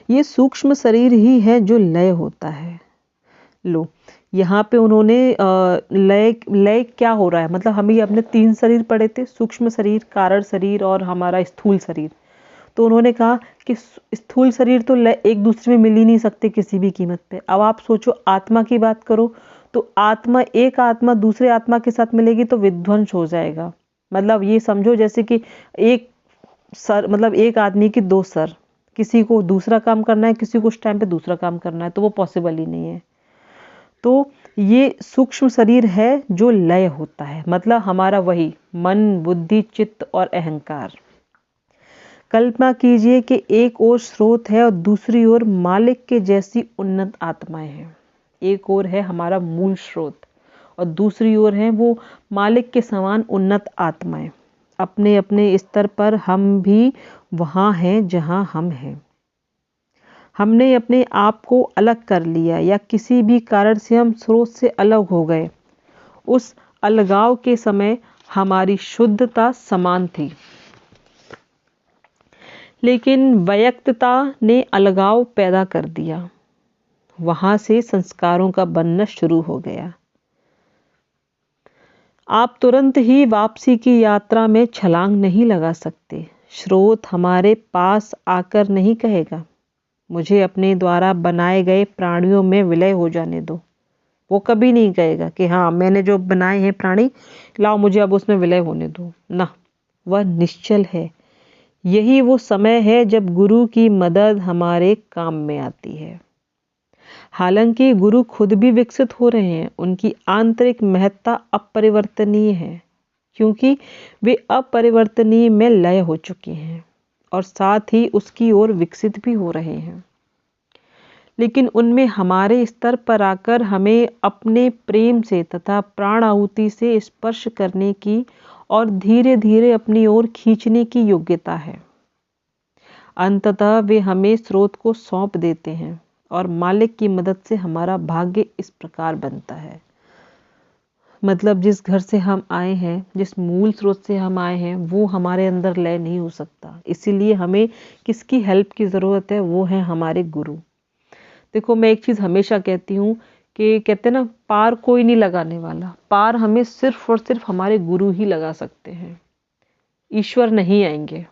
ये सूक्ष्म शरीर ही है जो लय होता है। लो, यहाँ पे उन्होंने लय क्या हो रहा है, मतलब हम ये अपने 3 शरीर पढ़े थे, सूक्ष्म शरीर, कारण शरीर और हमारा स्थूल शरीर। तो उन्होंने कहा कि स्थूल शरीर तो एक दूसरे में मिल ही नहीं सकते किसी भी कीमत पे। अब आप सोचो आत्मा की बात करो, तो आत्मा, एक आत्मा दूसरे आत्मा के साथ मिलेगी तो विध्वंस हो जाएगा। मतलब ये समझो जैसे कि एक सर, मतलब एक आदमी के 2 सर, किसी को दूसरा काम करना है, किसी को उस टाइम पे दूसरा काम करना है, तो वो पॉसिबल ही नहीं है। तो ये सूक्ष्म शरीर है जो लय होता है, मतलब हमारा वही मन, बुद्धि, चित्त और अहंकार। कल्पना कीजिए कि एक ओर स्रोत है और दूसरी ओर मालिक के जैसी उन्नत आत्माएं हैं। एक ओर है हमारा मूल स्रोत और दूसरी ओर है वो मालिक के समान उन्नत आत्माएं। अपने अपने स्तर पर हम भी वहाँ हैं जहाँ हम हैं। हमने अपने आप को अलग कर लिया या किसी भी कारण से हम स्रोत से अलग हो गए। उस अलगाव के समय हमारी शुद्धता समान थी, लेकिन वैयक्तता ने अलगाव पैदा कर दिया। वहां से संस्कारों का बनना शुरू हो गया। आप तुरंत ही वापसी की यात्रा में छलांग नहीं लगा सकते। स्रोत हमारे पास आकर नहीं कहेगा, मुझे अपने द्वारा बनाए गए प्राणियों में विलय हो जाने दो। वो कभी नहीं कहेगा कि हाँ मैंने जो बनाए हैं प्राणी, लाओ मुझे अब उसमें विलय होने दो ना। वह निश्चल है। यही वो समय है जब गुरु की मदद हमारे काम में आती है। हालांकि गुरु खुद भी विकसित हो रहे हैं, उनकी आंतरिक महत्ता अपरिवर्तनीय है, क्योंकि वे अपरिवर्तनीय में लय हो चुके हैं और साथ ही उसकी ओर विकसित भी हो रहे हैं। लेकिन उनमें हमारे स्तर पर आकर हमें अपने प्रेम से तथा प्राण आहुति से स्पर्श करने की और धीरे धीरे अपनी ओर खींचने की योग्यता है। अंततः वे हमें स्रोत को सौंप देते हैं और मालिक की मदद से हमारा भाग्य इस प्रकार बनता है। मतलब जिस घर से हम आए हैं, जिस मूल स्रोत से हम आए हैं, वो हमारे अंदर लय नहीं हो सकता। इसीलिए हमें किसकी हेल्प की ज़रूरत है, वो है हमारे गुरु। देखो, मैं एक चीज़ हमेशा कहती हूँ कि कहते हैं ना, पार कोई नहीं लगाने वाला, पार हमें सिर्फ और सिर्फ हमारे गुरु ही लगा सकते हैं। ईश्वर नहीं आएंगे,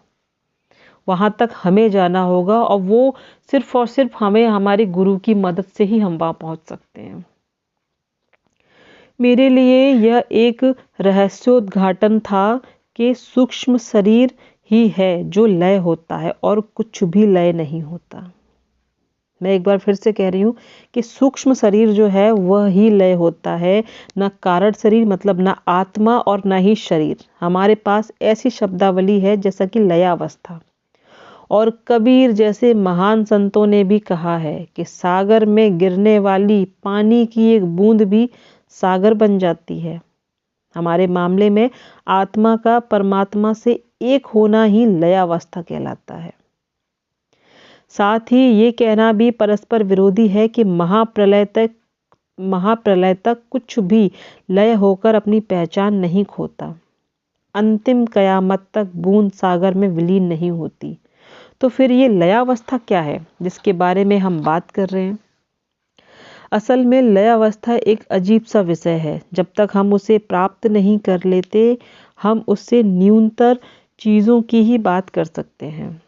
वहाँ तक हमें जाना होगा, और वो सिर्फ और सिर्फ हमें हमारे गुरु की मदद से ही हम वहाँ पहुँच सकते हैं। मेरे लिए यह एक रहस्योद्घाटन था कि सूक्ष्म शरीर ही है जो लय होता है और कुछ भी लय नहीं होता। मैं एक बार फिर से कह रही हूँ कि सूक्ष्म शरीर जो है वह ही लय होता है, न कारण शरीर, मतलब न आत्मा और न ही शरीर। हमारे पास ऐसी शब्दावली है जैसा कि लयावस्था। और कबीर जैसे महान संतों ने भी कहा है कि सागर में गिरने वाली पानी की एक बूंद भी सागर बन जाती है। हमारे मामले में आत्मा का परमात्मा से एक होना ही लयावस्था कहलाता है। साथ ही ये कहना भी परस्पर विरोधी है कि महाप्रलय तक कुछ भी लय होकर अपनी पहचान नहीं खोता। अंतिम कयामत तक बूंद सागर में विलीन नहीं होती। तो फिर ये लयावस्था क्या है जिसके बारे में हम बात कर रहे हैं? असल में लयावस्था एक अजीब सा विषय है। जब तक हम उसे प्राप्त नहीं कर लेते, हम उससे न्यूनतर चीज़ों की ही बात कर सकते हैं।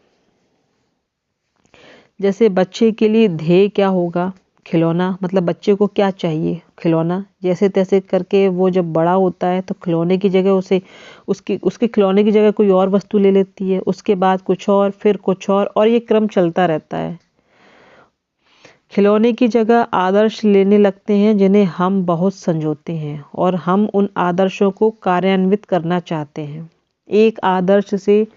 जैसे बच्चे के लिए ध्येय क्या होगा? खिलौना। मतलब बच्चे को क्या चाहिए? खिलौना। जैसे तैसे करके वो जब बड़ा होता है तो खिलौने की जगह उसके खिलौने की जगह कोई और वस्तु ले लेती है, उसके बाद कुछ और, फिर कुछ और ये क्रम चलता रहता है। खिलौने की जगह आदर्श लेने लगते हैं जिन्हें हम बहुत संजोते हैं, और हम उन आदर्शों को कार्यान्वित करना चाहते हैं। एक आदर्श से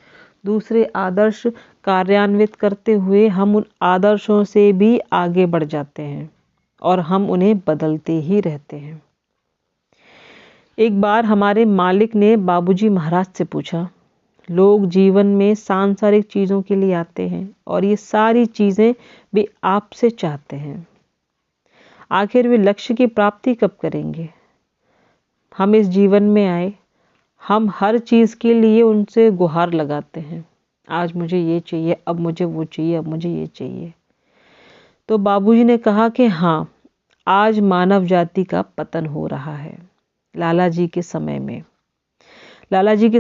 दूसरे आदर्श कार्यान्वित करते हुए हम उन आदर्शों से भी आगे बढ़ जाते हैं और हम उन्हें बदलते ही रहते हैं। एक बार हमारे मालिक ने बाबूजी महाराज से पूछा, लोग जीवन में सांसारिक चीज़ों के लिए आते हैं और ये सारी चीज़ें वे आपसे चाहते हैं, आखिर वे लक्ष्य की प्राप्ति कब करेंगे? हम इस जीवन में आए, हम हर चीज़ के लिए उनसे गुहार लगाते हैं, आज मुझे ये चाहिए, अब मुझे वो चाहिए, अब मुझे ये चाहिए। तो बाबूजी ने कहा कि हाँ, आज मानव जाति का पतन हो रहा है। लाला जी के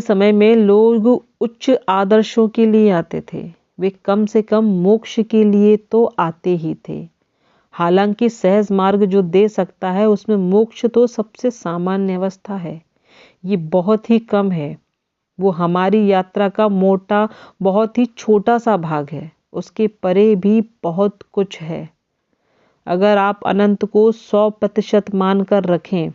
समय में लोग उच्च आदर्शों के लिए आते थे, वे कम से कम मोक्ष के लिए तो आते ही थे। हालांकि सहज मार्ग जो दे सकता है उसमें मोक्ष तो सबसे सामान्य अवस्था है, ये बहुत ही कम है। वो हमारी यात्रा का बहुत ही छोटा सा भाग है, उसके परे भी बहुत कुछ है। अगर आप अनंत को 100% मानकर रखें,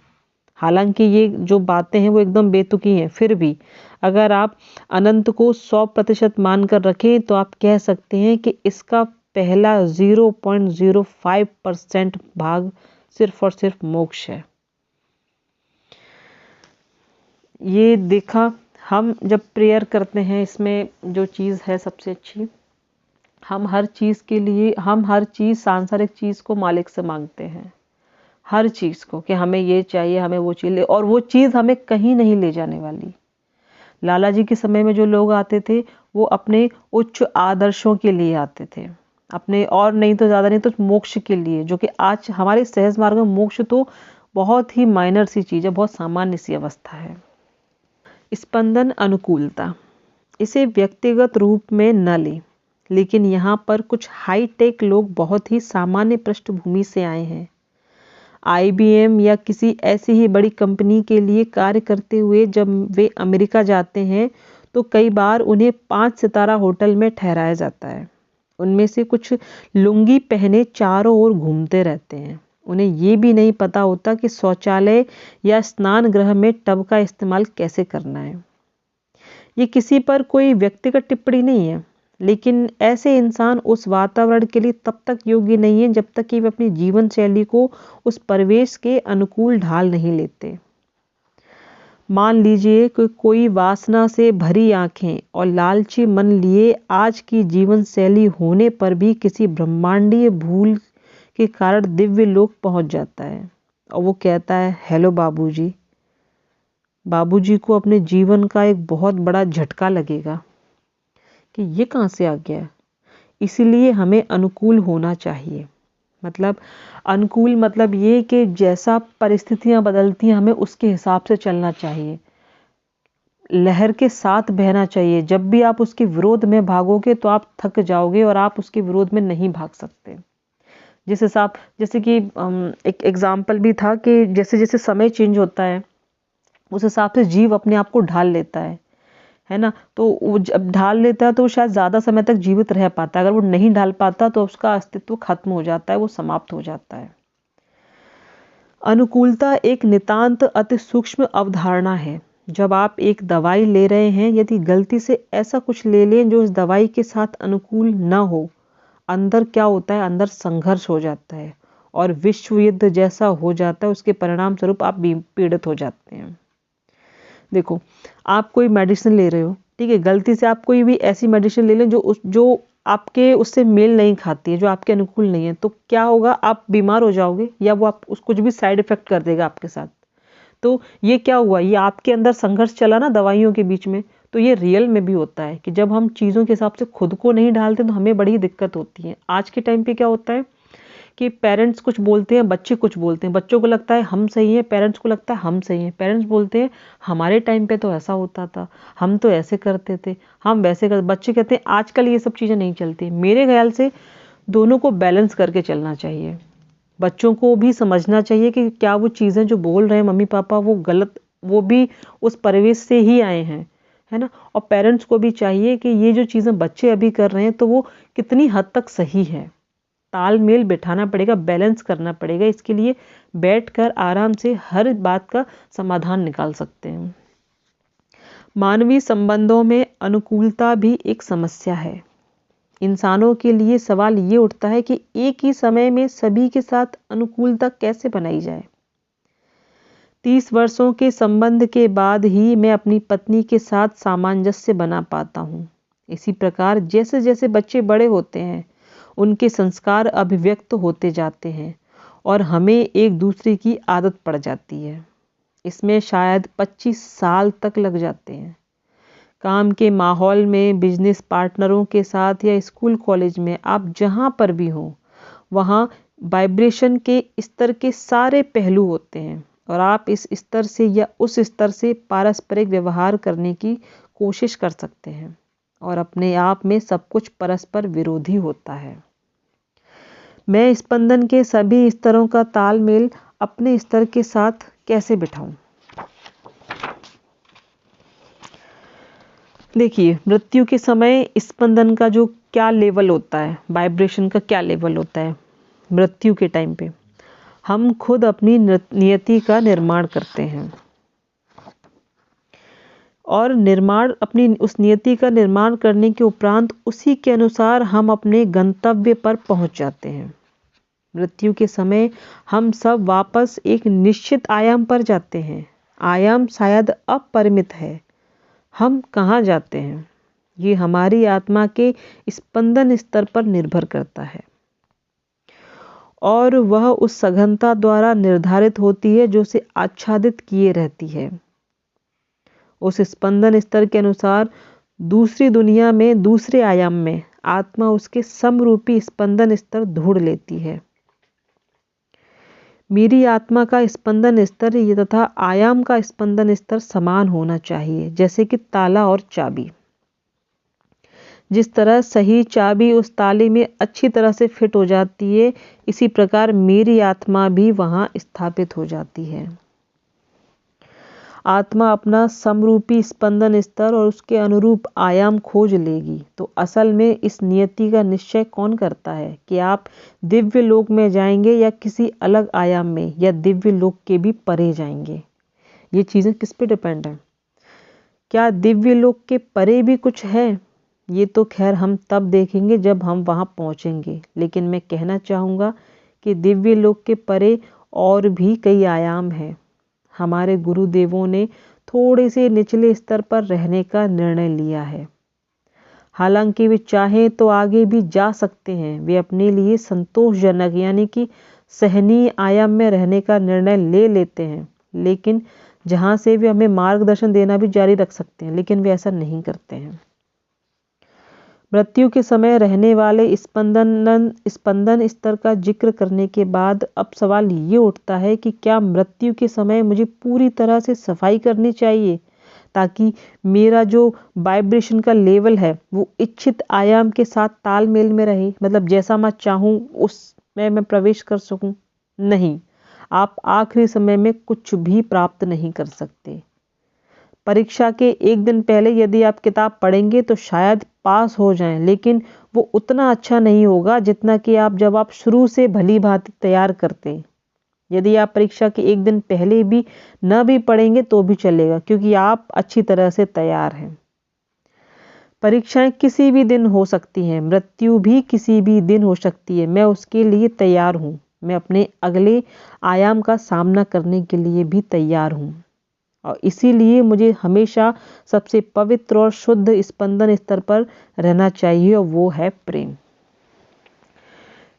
हालांकि ये जो बातें हैं वो एकदम बेतुकी हैं, फिर भी अगर आप अनंत को 100% मानकर रखें तो आप कह सकते हैं कि इसका पहला 0.05% भाग सिर्फ और सिर्फ मोक्ष है। ये देखा, हम जब प्रेयर करते हैं, इसमें जो चीज़ है सबसे अच्छी, हम हर चीज़ सांसारिक चीज़ को मालिक से मांगते हैं, हर चीज़ को, कि हमें ये चाहिए, हमें वो चाहिए, और वो चीज़ हमें कहीं नहीं ले जाने वाली। लाला जी के समय में जो लोग आते थे वो अपने उच्च आदर्शों के लिए आते थे, अपने, और नहीं तो ज़्यादा नहीं तो मोक्ष के लिए, जो कि आज हमारे सहज मार्ग में मोक्ष तो बहुत ही माइनर सी चीज़ है, बहुत सामान्य सी अवस्था है। स्पंदन अनुकूलता, इसे व्यक्तिगत रूप में न लें, लेकिन यहाँ पर कुछ हाईटेक लोग बहुत ही सामान्य पृष्ठभूमि से आए हैं। IBM या किसी ऐसी ही बड़ी कंपनी के लिए कार्य करते हुए जब वे अमेरिका जाते हैं तो कई बार उन्हें 5 सितारा होटल में ठहराया जाता है। उनमें से कुछ लुंगी पहने चारों ओर घूमते रहते हैं। उन्हें ये भी नहीं पता होता कि शौचालय या स्नान गृह में टब का इस्तेमाल कैसे करना है। ये किसी पर कोई व्यक्तिगत टिप्पणी नहीं है, लेकिन ऐसे इंसान उस वातावरण के लिए तब तक योग्य नहीं है जब तक कि वे अपनी जीवन शैली को उस परिवेश के अनुकूल ढाल नहीं लेते। मान लीजिए कि कोई वासना से भरी आंखें और लालची मन लिए आज की जीवन शैली होने पर भी किसी ब्रह्मांडीय भूल के कारण दिव्य लोक पहुंच जाता है, और वो कहता है, हेलो बाबूजी, बाबूजी को अपने जीवन का एक बहुत बड़ा झटका लगेगा कि ये कहाँ से आ गया। इसीलिए हमें अनुकूल होना चाहिए। मतलब अनुकूल मतलब ये कि जैसा परिस्थितियां बदलती हैं हमें उसके हिसाब से चलना चाहिए, लहर के साथ बहना चाहिए। जब भी आप उसके विरोध में भागोगे तो आप थक जाओगे और आप उसके विरोध में नहीं भाग सकते। जैसे कि एक एग्जाम्पल भी था कि जैसे जैसे समय चेंज होता है उस हिसाब से जीव अपने आप को ढाल लेता है ना। तो वो जब ढाल लेता है तो शायद ज़्यादा समय तक जीवित रह पाता है। अगर वो नहीं ढाल पाता तो उसका अस्तित्व खत्म हो जाता है, वो समाप्त हो जाता है। अनुकूलता एक नितांत अति सूक्ष्म अवधारणा है। जब आप एक दवाई ले रहे हैं, यदि गलती से ऐसा कुछ ले लें जो इस दवाई के साथ अनुकूल न हो, अंदर क्या होता है, अंदर संघर्ष हो जाता है और विश्व युद्ध जैसा हो जाता है। उसके परिणाम स्वरूप आप पीड़ित हो जाते हैं। देखो, आप कोई मेडिसिन ले रहे हो, ठीक है, गलती से आप कोई भी ऐसी मेडिसिन ले लें जो आपके उससे मेल नहीं खाती है, जो आपके अनुकूल नहीं है, तो क्या होगा, आप बीमार हो जाओगे या वो आप कुछ भी साइड इफेक्ट कर देगा आपके साथ। तो ये क्या हुआ, ये आपके अंदर संघर्ष चला ना दवाइयों के बीच में। तो ये रियल में भी होता है कि जब हम चीज़ों के हिसाब से खुद को नहीं ढालते तो हमें बड़ी दिक्कत होती है। आज के टाइम पे क्या होता है कि पेरेंट्स कुछ बोलते हैं, बच्चे कुछ बोलते हैं। बच्चों को लगता है हम सही हैं, पेरेंट्स को लगता है हम सही हैं। पेरेंट्स बोलते हैं हमारे टाइम पे तो ऐसा होता था, हम तो ऐसे करते थे, हम वैसे करते। बच्चे कहते हैं आजकल ये सब चीज़ें नहीं चलती। मेरे ख्याल से दोनों को बैलेंस करके चलना चाहिए। बच्चों को भी समझना चाहिए कि क्या वो चीज़ें जो बोल रहे हैं मम्मी पापा वो गलत, वो भी उस परिवेश से ही आए हैं, है ना। और पेरेंट्स को भी चाहिए कि ये जो चीज़ें बच्चे अभी कर रहे हैं तो वो कितनी हद तक सही है। तालमेल बिठाना पड़ेगा, बैलेंस करना पड़ेगा। इसके लिए बैठकर आराम से हर बात का समाधान निकाल सकते हैं। मानवीय संबंधों में अनुकूलता भी एक समस्या है। इंसानों के लिए सवाल ये उठता है कि एक ही समय में सभी के साथ अनुकूलता कैसे बनाई जाए। 30 वर्षों के संबंध के बाद ही मैं अपनी पत्नी के साथ सामंजस्य बना पाता हूँ। इसी प्रकार जैसे जैसे बच्चे बड़े होते हैं उनके संस्कार अभिव्यक्त होते जाते हैं और हमें एक दूसरे की आदत पड़ जाती है। इसमें शायद 25 साल तक लग जाते हैं। काम के माहौल में, बिजनेस पार्टनरों के साथ या स्कूल कॉलेज में, आप जहाँ पर भी हो वहाँ वाइब्रेशन के स्तर के सारे पहलू होते हैं और आप इस स्तर से या उस स्तर से पारस्परिक व्यवहार करने की कोशिश कर सकते हैं और अपने आप में सब कुछ परस्पर विरोधी होता है। मैं स्पंदन के सभी स्तरों का तालमेल अपने स्तर के साथ कैसे बिठाऊं? देखिए, मृत्यु के समय स्पंदन का जो क्या लेवल होता है, वाइब्रेशन का क्या लेवल होता है, मृत्यु के टाइम पे हम खुद अपनी नियति का निर्माण करते हैं और अपनी उस नियति का निर्माण करने के उपरांत उसी के अनुसार हम अपने गंतव्य पर पहुंच जाते हैं। मृत्यु के समय हम सब वापस एक निश्चित आयाम पर जाते हैं। आयाम शायद अपरिमित है। हम कहाँ जाते हैं ये हमारी आत्मा के स्पंदन स्तर पर निर्भर करता है और वह उस सघनता द्वारा निर्धारित होती है जो उसे आच्छादित किए रहती है। उस स्पंदन स्तर के अनुसार दूसरी दुनिया में, दूसरे आयाम में आत्मा उसके समरूपी स्पंदन स्तर ढूंढ लेती है। मेरी आत्मा का स्पंदन स्तर तथा आयाम का स्पंदन स्तर समान होना चाहिए, जैसे कि ताला और चाबी। जिस तरह सही चाबी उस ताले में अच्छी तरह से फिट हो जाती है, इसी प्रकार मेरी आत्मा भी वहां स्थापित हो जाती है। आत्मा अपना समरूपी स्पंदन स्तर और उसके अनुरूप आयाम खोज लेगी। तो असल में इस नियति का निश्चय कौन करता है कि आप दिव्य लोक में जाएंगे या किसी अलग आयाम में, या दिव्य लोक के भी परे जाएंगे? ये चीज़ें किस पे डिपेंड है? क्या दिव्य लोक के परे भी कुछ है? ये तो खैर हम तब देखेंगे जब हम वहाँ पहुँचेंगे। लेकिन मैं कहना चाहूँगा कि दिव्य लोक के परे और भी कई आयाम हैं। हमारे गुरुदेवों ने थोड़े से निचले स्तर पर रहने का निर्णय लिया है। हालांकि वे चाहें तो आगे भी जा सकते हैं। वे अपने लिए संतोषजनक यानी कि सहनीय आयाम में रहने का निर्णय ले लेते हैं, लेकिन जहाँ से वे हमें मार्गदर्शन देना भी जारी रख सकते हैं, लेकिन वे ऐसा नहीं करते हैं। मृत्यु के समय रहने वाले स्पंदन स्तर का जिक्र करने के बाद अब सवाल ये उठता है कि क्या मृत्यु के समय मुझे पूरी तरह से सफाई करनी चाहिए ताकि मेरा जो वाइब्रेशन का लेवल है वो इच्छित आयाम के साथ तालमेल में रहे, मतलब जैसा मैं चाहूँ उसमें मैं प्रवेश कर सकूं? नहीं, आप आखिरी समय में कुछ भी प्राप्त नहीं कर सकते। परीक्षा के एक दिन पहले यदि आप किताब पढ़ेंगे तो शायद पास हो जाएं, लेकिन वो उतना अच्छा नहीं होगा जितना कि जब आप शुरू से भली भांति तैयार करते। यदि आप परीक्षा के एक दिन पहले भी न भी पढ़ेंगे तो भी चलेगा, क्योंकि आप अच्छी तरह से तैयार हैं। परीक्षाएं किसी भी दिन हो सकती हैं, मृत्यु भी किसी भी दिन हो सकती है। मैं उसके लिए तैयार हूँ। मैं अपने अगले आयाम का सामना करने के लिए भी तैयार हूँ, और इसीलिए मुझे हमेशा सबसे पवित्र और शुद्ध स्पंदन स्तर पर रहना चाहिए, और वो है प्रेम।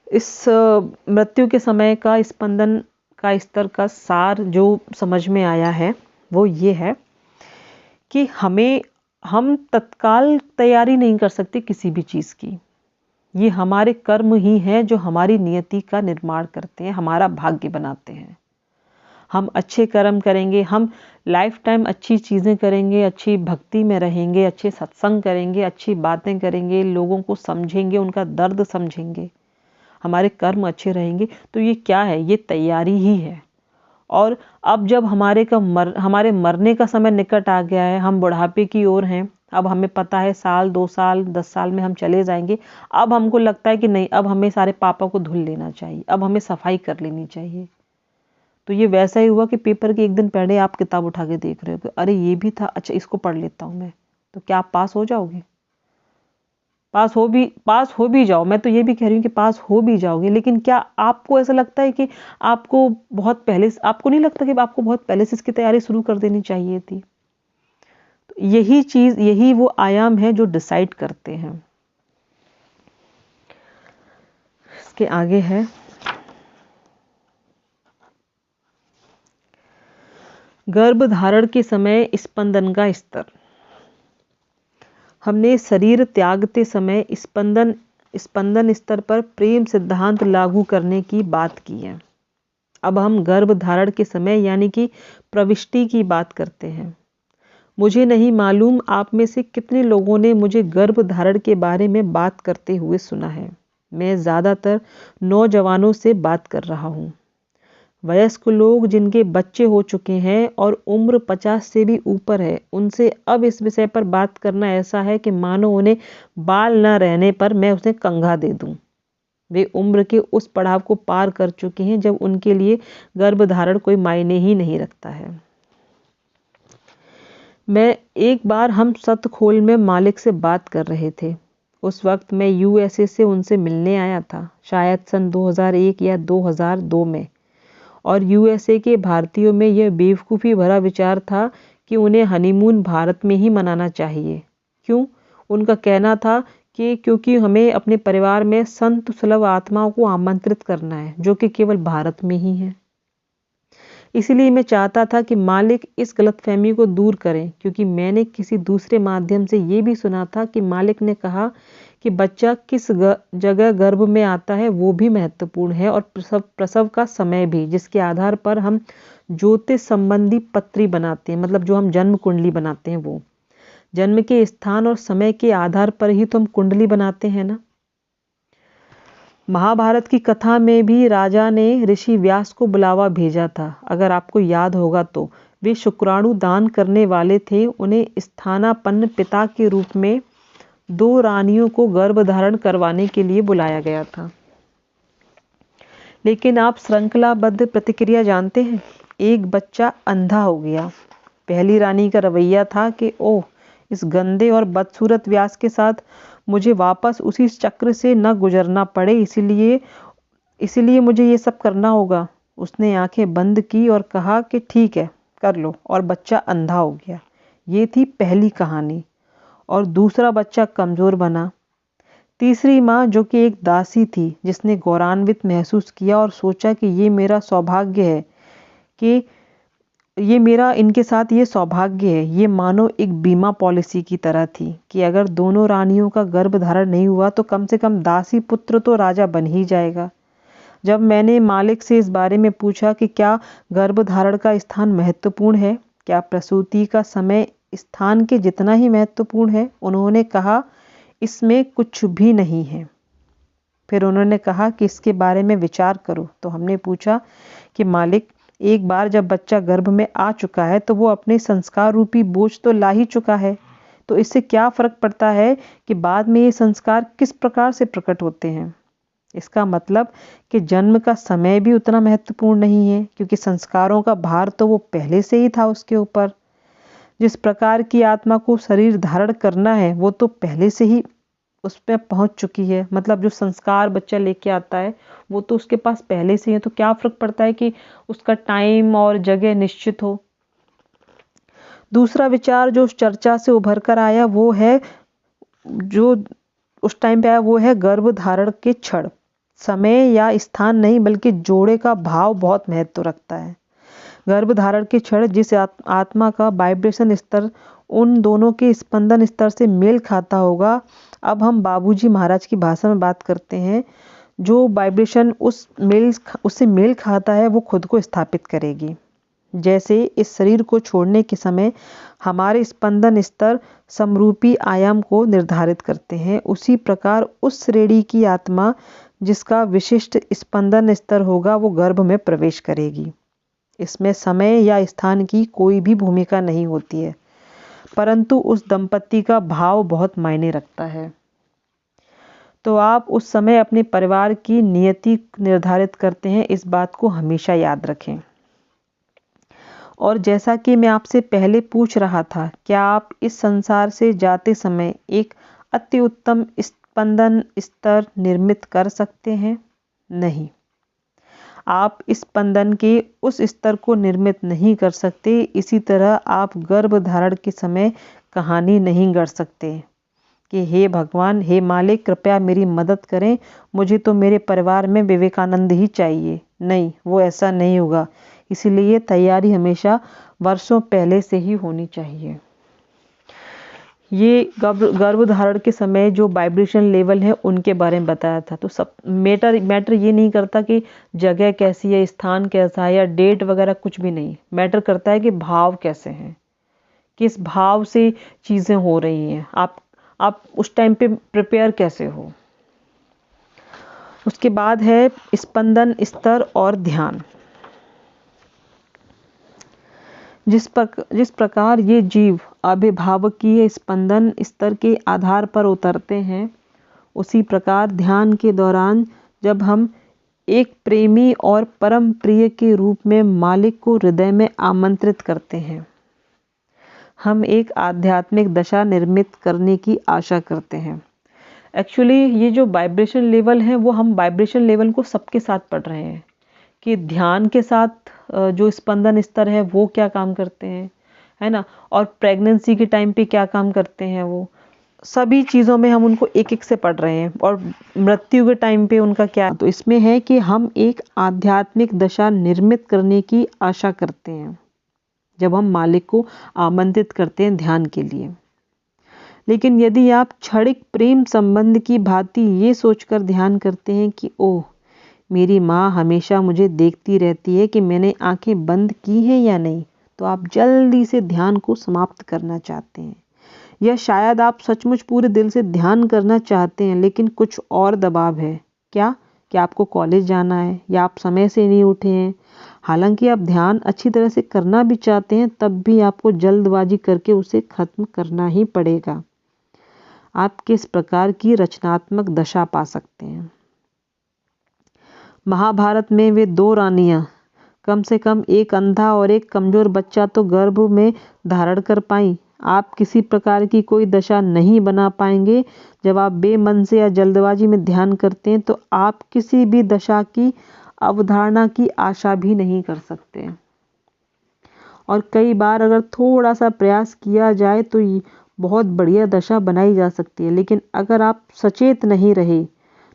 इस मृत्यु के समय का स्पंदन का स्तर का सार जो समझ में आया है वो ये है कि हम तत्काल तैयारी नहीं कर सकते किसी भी चीज़ की। ये हमारे कर्म ही हैं जो हमारी नियति का निर्माण करते हैं, हमारा भाग्य बनाते हैं। हम अच्छे कर्म करेंगे, हम लाइफ टाइम अच्छी चीज़ें करेंगे, अच्छी भक्ति में रहेंगे, अच्छे सत्संग करेंगे, अच्छी बातें करेंगे, लोगों को समझेंगे, उनका दर्द समझेंगे, हमारे कर्म अच्छे रहेंगे, तो ये क्या है? ये तैयारी ही है। और अब जब हमारे मरने का समय निकट आ गया है, हम बुढ़ापे की ओर हैं, अब हमें पता है 1 साल 2 साल 10 साल में हम चले जाएंगे, अब हमको लगता है कि नहीं, अब हमें सारे पापों को धुल लेना चाहिए, अब हमें सफाई कर लेनी चाहिए। तो ये वैसा ही हुआ कि पेपर के एक दिन पहले आप किताब उठा के देख रहे हो कि अरे ये भी था, अच्छा इसको पढ़ लेता हूँ मैं, तो क्या आप पास हो जाओगे? पास हो भी जाओ, मैं तो ये भी कह रही हूँ कि पास हो भी जाओगे, लेकिन क्या आपको ऐसा लगता है कि आपको आपको नहीं लगता कि आपको बहुत पहले से इसकी तैयारी शुरू कर देनी चाहिए थी? तो यही वो आयाम है जो डिसाइड करते हैं। इसके आगे है गर्भधारण के समय स्पंदन का स्तर। हमने शरीर त्यागते समय स्पंदन स्तर पर प्रेम सिद्धांत लागू करने की बात की है। अब हम गर्भधारण के समय यानी कि प्रविष्टि की बात करते हैं। मुझे नहीं मालूम आप में से कितने लोगों ने मुझे गर्भधारण के बारे में बात करते हुए सुना है। मैं ज़्यादातर नौजवानों से बात कर रहा हूँ। वयस्क लोग जिनके बच्चे हो चुके हैं और उम्र 50 से भी ऊपर है, उनसे अब इस विषय पर बात करना ऐसा है कि मानो उन्हें बाल न रहने पर मैं उसे कंघा दे दूं। वे उम्र के उस पड़ाव को पार कर चुके हैं जब उनके लिए गर्भधारण कोई मायने ही नहीं रखता है। एक बार हम सतखोल में मालिक से बात कर रहे थे। उस वक्त मैं यूएसए से उनसे मिलने आया था, शायद सन 2001 या 2002 में। और यूएसए के भारतीयों में यह बेवकूफ़ी भरा विचार था कि उन्हें हनीमून भारत में ही मनाना चाहिए। क्यों? उनका कहना था कि क्योंकि हमें अपने परिवार में संत सुलभ आत्माओं को आमंत्रित करना है, जो कि केवल भारत में ही है। इसलिए मैं चाहता था कि मालिक इस गलतफहमी को दूर करें, क्योंकि मैंने किसी दूसरे माध्यम से ये भी सुना था कि मालिक ने कहा कि बच्चा किस जगह गर्भ में आता है वो भी महत्वपूर्ण है, और प्रसव का समय भी, जिसके आधार पर हम ज्योतिष संबंधी पत्री बनाते हैं, मतलब जो हम जन्म कुंडली बनाते हैं, वो जन्म के स्थान और समय के आधार पर ही तो हम कुंडली बनाते हैं ना। महाभारत की कथा में भी राजा ने ऋषि व्यास को बुलावा भेजा था, अगर आपको याद होगा तो। वे शुक्राणु दान करने वाले थे। उन्हें स्थानापन्न पिता के रूप में 2 रानियों को गर्भधारण करवाने के लिए बुलाया गया था। लेकिन आप श्रृंखलाबद्ध प्रतिक्रिया जानते हैं। एक बच्चा अंधा हो गया। पहली रानी का रवैया था कि ओह, इस गंदे और बदसूरत व्यास के साथ मुझे वापस उसी चक्र से न गुजरना पड़े, इसीलिए मुझे ये सब करना होगा। उसने आंखें बंद की और कहा कि ठीक है, कर लो, और बच्चा अंधा हो गया। ये थी पहली कहानी। और दूसरा बच्चा कमज़ोर बना। तीसरी माँ, जो कि एक दासी थी, जिसने गौरवान्वित महसूस किया और सोचा कि ये मेरा सौभाग्य है कि ये मेरा इनके साथ ये सौभाग्य है, ये मानो एक बीमा पॉलिसी की तरह थी कि अगर दोनों रानियों का गर्भ धारण नहीं हुआ तो कम से कम दासी पुत्र तो राजा बन ही जाएगा। जब मैंने मालिक से इस बारे में पूछा कि क्या गर्भ धारण का स्थान महत्वपूर्ण है, क्या प्रसूति का समय स्थान के जितना ही महत्वपूर्ण है, उन्होंने कहा इसमें कुछ भी नहीं है। फिर उन्होंने कहा कि इसके बारे में विचार करो। तो हमने पूछा कि मालिक, एक बार जब बच्चा गर्भ में आ चुका है तो वो अपने संस्कार रूपी बोझ तो ला ही चुका है, तो इससे क्या फर्क पड़ता है कि बाद में ये संस्कार किस प्रकार से प्रकट होते हैं। इसका मतलब कि जन्म का समय भी उतना महत्वपूर्ण नहीं है, क्योंकि संस्कारों का भार तो वो पहले से ही था उसके ऊपर। जिस प्रकार की आत्मा को शरीर धारण करना है वो तो पहले से ही उस पर पहुंच चुकी है। मतलब जो संस्कार बच्चा लेके आता है वो तो उसके पास पहले से ही है, तो क्या फर्क पड़ता है कि उसका टाइम और जगह निश्चित हो। दूसरा विचार जो उस चर्चा से उभर कर आया वो है, जो उस टाइम पे आया वो है गर्भ धारण के क्षण। समय या स्थान नहीं बल्कि जोड़े का भाव बहुत महत्व रखता है। गर्भ धारण के क्षण जिस आत्मा का वाइब्रेशन स्तर उन दोनों के स्पंदन स्तर से मेल खाता होगा, अब हम बाबूजी महाराज की भाषा में बात करते हैं, जो वाइब्रेशन उससे मेल खाता है वो खुद को स्थापित करेगी। जैसे इस शरीर को छोड़ने के समय हमारे स्पंदन स्तर समरूपी आयाम को निर्धारित करते हैं, उसी प्रकार उस श्रेणी की आत्मा जिसका विशिष्ट स्पंदन स्तर होगा वो गर्भ में प्रवेश करेगी। इसमें समय या स्थान की कोई भी भूमिका नहीं होती है, परंतु उस दंपति का भाव बहुत मायने रखता है। तो आप उस समय अपने परिवार की नियति निर्धारित करते हैं, इस बात को हमेशा याद रखें। और जैसा कि मैं आपसे पहले पूछ रहा था, क्या आप इस संसार से जाते समय एक अति उत्तम स्पंदन स्तर निर्मित कर सकते हैं? नहीं, आप इस स्पंदन के उस स्तर को निर्मित नहीं कर सकते। इसी तरह आप गर्भ धारण के समय कहानी नहीं गढ़ सकते कि हे भगवान, हे मालिक, कृपया मेरी मदद करें, मुझे तो मेरे परिवार में विवेकानंद ही चाहिए। नहीं, वो ऐसा नहीं होगा। इसीलिए तैयारी हमेशा वर्षों पहले से ही होनी चाहिए। ये गर्भ धारण के समय जो वाइब्रेशन लेवल है उनके बारे में बताया था। तो सब मैटर ये नहीं करता कि जगह कैसी है, स्थान कैसा है या डेट वगैरह, कुछ भी नहीं। मैटर करता है कि भाव कैसे हैं, किस भाव से चीज़ें हो रही हैं, आप उस टाइम पे प्रिपेयर कैसे हो। उसके बाद है स्पंदन स्तर और ध्यान। जिस प्रकार ये जीव अभिभावकीय स्पंदन स्तर के आधार पर उतरते हैं, उसी प्रकार ध्यान के दौरान जब हम एक प्रेमी और परम प्रिय के रूप में मालिक को हृदय में आमंत्रित करते हैं, हम एक आध्यात्मिक दशा निर्मित करने की आशा करते हैं। एक्चुअली ये जो वाइब्रेशन लेवल है वो हम वाइब्रेशन लेवल को सबके साथ पढ़ रहे हैं कि ध्यान के साथ जो स्पंदन स्तर है वो क्या काम करते हैं, है ना, और प्रेगनेंसी के टाइम पे क्या काम करते हैं, वो सभी चीज़ों में हम उनको एक एक से पढ़ रहे हैं, और मृत्यु के टाइम पे उनका क्या। तो इसमें है कि हम एक आध्यात्मिक दशा निर्मित करने की आशा करते हैं जब हम मालिक को आमंत्रित करते हैं ध्यान के लिए। लेकिन यदि आप क्षणिक प्रेम संबंध की भांति ये सोचकर ध्यान करते हैं कि ओह, मेरी माँ हमेशा मुझे देखती रहती है कि मैंने आंखें बंद की हैं या नहीं, तो आप जल्दी से ध्यान को समाप्त करना चाहते हैं। या शायद आप सचमुच पूरे दिल से ध्यान करना चाहते हैं, लेकिन कुछ और दबाव है। क्या कि आपको कॉलेज जाना है या आप समय से नहीं उठे हैं। हालांकि आप ध्यान अच्छी तरह से करना भी चाहते हैं, तब भी आपको जल्दबाजी करके उसे खत्म करना ही पड़ेगा। आप किस प्रकार की रचनात्मक दशा पा सकते हैं। महाभारत में वे दो रानियां, कम से कम एक अंधा और एक कमजोर बच्चा तो गर्भ में धारण कर पाईं। आप किसी प्रकार की कोई दशा नहीं बना पाएंगे। जब आप बेमन से या जल्दबाजी में ध्यान करते हैं तो आप किसी भी दशा की अवधारणा की आशा भी नहीं कर सकते। और कई बार अगर थोड़ा सा प्रयास किया जाए तो बहुत बढ़िया दशा बनाई जा सकती है, लेकिन अगर आप सचेत नहीं रहे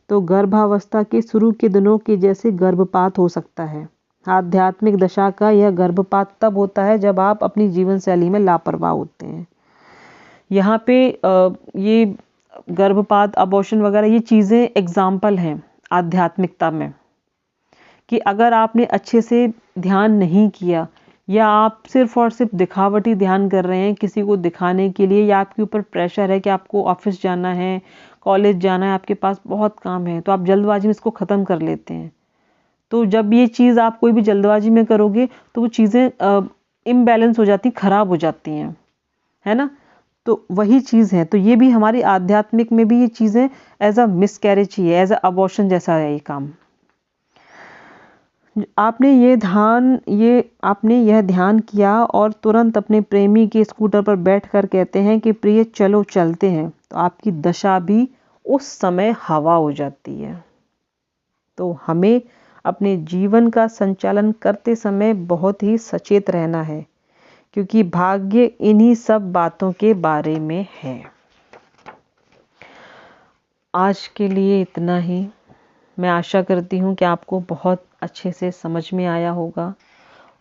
तो गर्भावस्था के शुरू के दिनों के जैसे गर्भपात हो सकता है। आध्यात्मिक दशा का यह गर्भपात तब होता है जब आप अपनी जीवन शैली में लापरवाह होते हैं। यहाँ पे ये गर्भपात, अबॉर्शन वगैरह ये चीज़ें एग्जाम्पल हैं आध्यात्मिकता में, कि अगर आपने अच्छे से ध्यान नहीं किया या आप सिर्फ और सिर्फ दिखावटी ध्यान कर रहे हैं किसी को दिखाने के लिए, या आपके ऊपर प्रेशर है कि आपको ऑफिस जाना है, कॉलेज जाना है, आपके पास बहुत काम है, तो आप जल्दबाजी में इसको ख़त्म कर लेते हैं। तो जब ये चीज़ आप कोई भी जल्दबाजी में करोगे तो वो चीज़ें इम्बैलेंस हो जाती, ख़राब हो जाती हैं, है ना। तो वही चीज़ है। तो ये भी हमारी आध्यात्मिक में भी ये चीज़ें एज अ मिसकैरेज ही है, एज अ अबॉर्शन जैसा है ये काम। आपने यह ध्यान किया और तुरंत अपने प्रेमी के स्कूटर पर बैठकर कहते हैं कि प्रिय चलो चलते हैं, तो आपकी दशा भी उस समय हवा हो जाती है। तो हमें अपने जीवन का संचालन करते समय बहुत ही सचेत रहना है, क्योंकि भाग्य इन्हीं सब बातों के बारे में है। आज के लिए इतना ही। मैं आशा करती हूँ कि आपको बहुत अच्छे से समझ में आया होगा,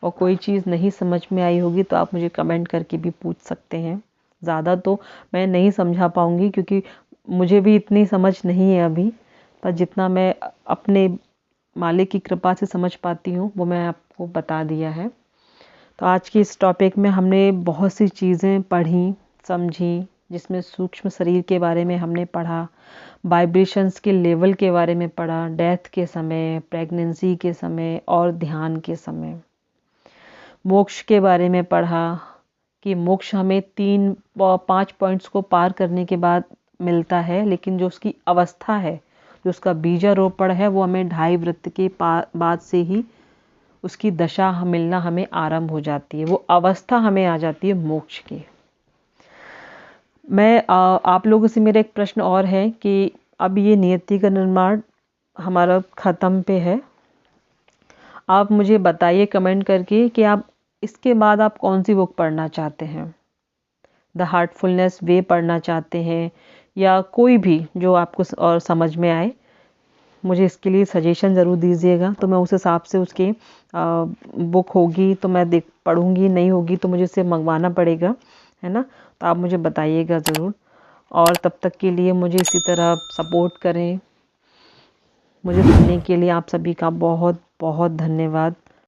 और कोई चीज़ नहीं समझ में आई होगी तो आप मुझे कमेंट करके भी पूछ सकते हैं। ज़्यादा तो मैं नहीं समझा पाऊँगी क्योंकि मुझे भी इतनी समझ नहीं है अभी, पर जितना मैं अपने मालिक की कृपा से समझ पाती हूँ वो मैं आपको बता दिया है। तो आज की इस टॉपिक में हमने बहुत सी चीज़ें पढ़ी, समझी, जिसमें सूक्ष्म शरीर के बारे में हमने पढ़ा, वाइब्रेशंस के लेवल के बारे में पढ़ा, डेथ के समय, प्रेगनेंसी के समय और ध्यान के समय। मोक्ष के बारे में पढ़ा कि मोक्ष हमें 3-5 पॉइंट्स को पार करने के बाद मिलता है, लेकिन जो उसकी अवस्था है, जो उसका बीजारोपण है, वो हमें 2.5 वृत्त के बाद से ही उसकी दशा मिलना हमें आरंभ हो जाती है, वो अवस्था हमें आ जाती है मोक्ष की। आप लोगों से मेरा एक प्रश्न और है कि अब ये नियति का निर्माण हमारा ख़त्म पे है। आप मुझे बताइए कमेंट करके कि आप इसके बाद आप कौन सी बुक पढ़ना चाहते हैं। द हार्टफुलनेस वे पढ़ना चाहते हैं या कोई भी जो आपको और समझ में आए। मुझे इसके लिए सजेशन ज़रूर दीजिएगा, तो मैं उस हिसाब से उसकी बुक होगी तो मैं पढ़ूंगी, नहीं होगी तो मुझे इसे मंगवाना पड़ेगा, है ना। तो आप मुझे बताइएगा ज़रूर, और तब तक के लिए मुझे इसी तरह सपोर्ट करें। मुझे सुनने के लिए आप सभी का बहुत बहुत धन्यवाद।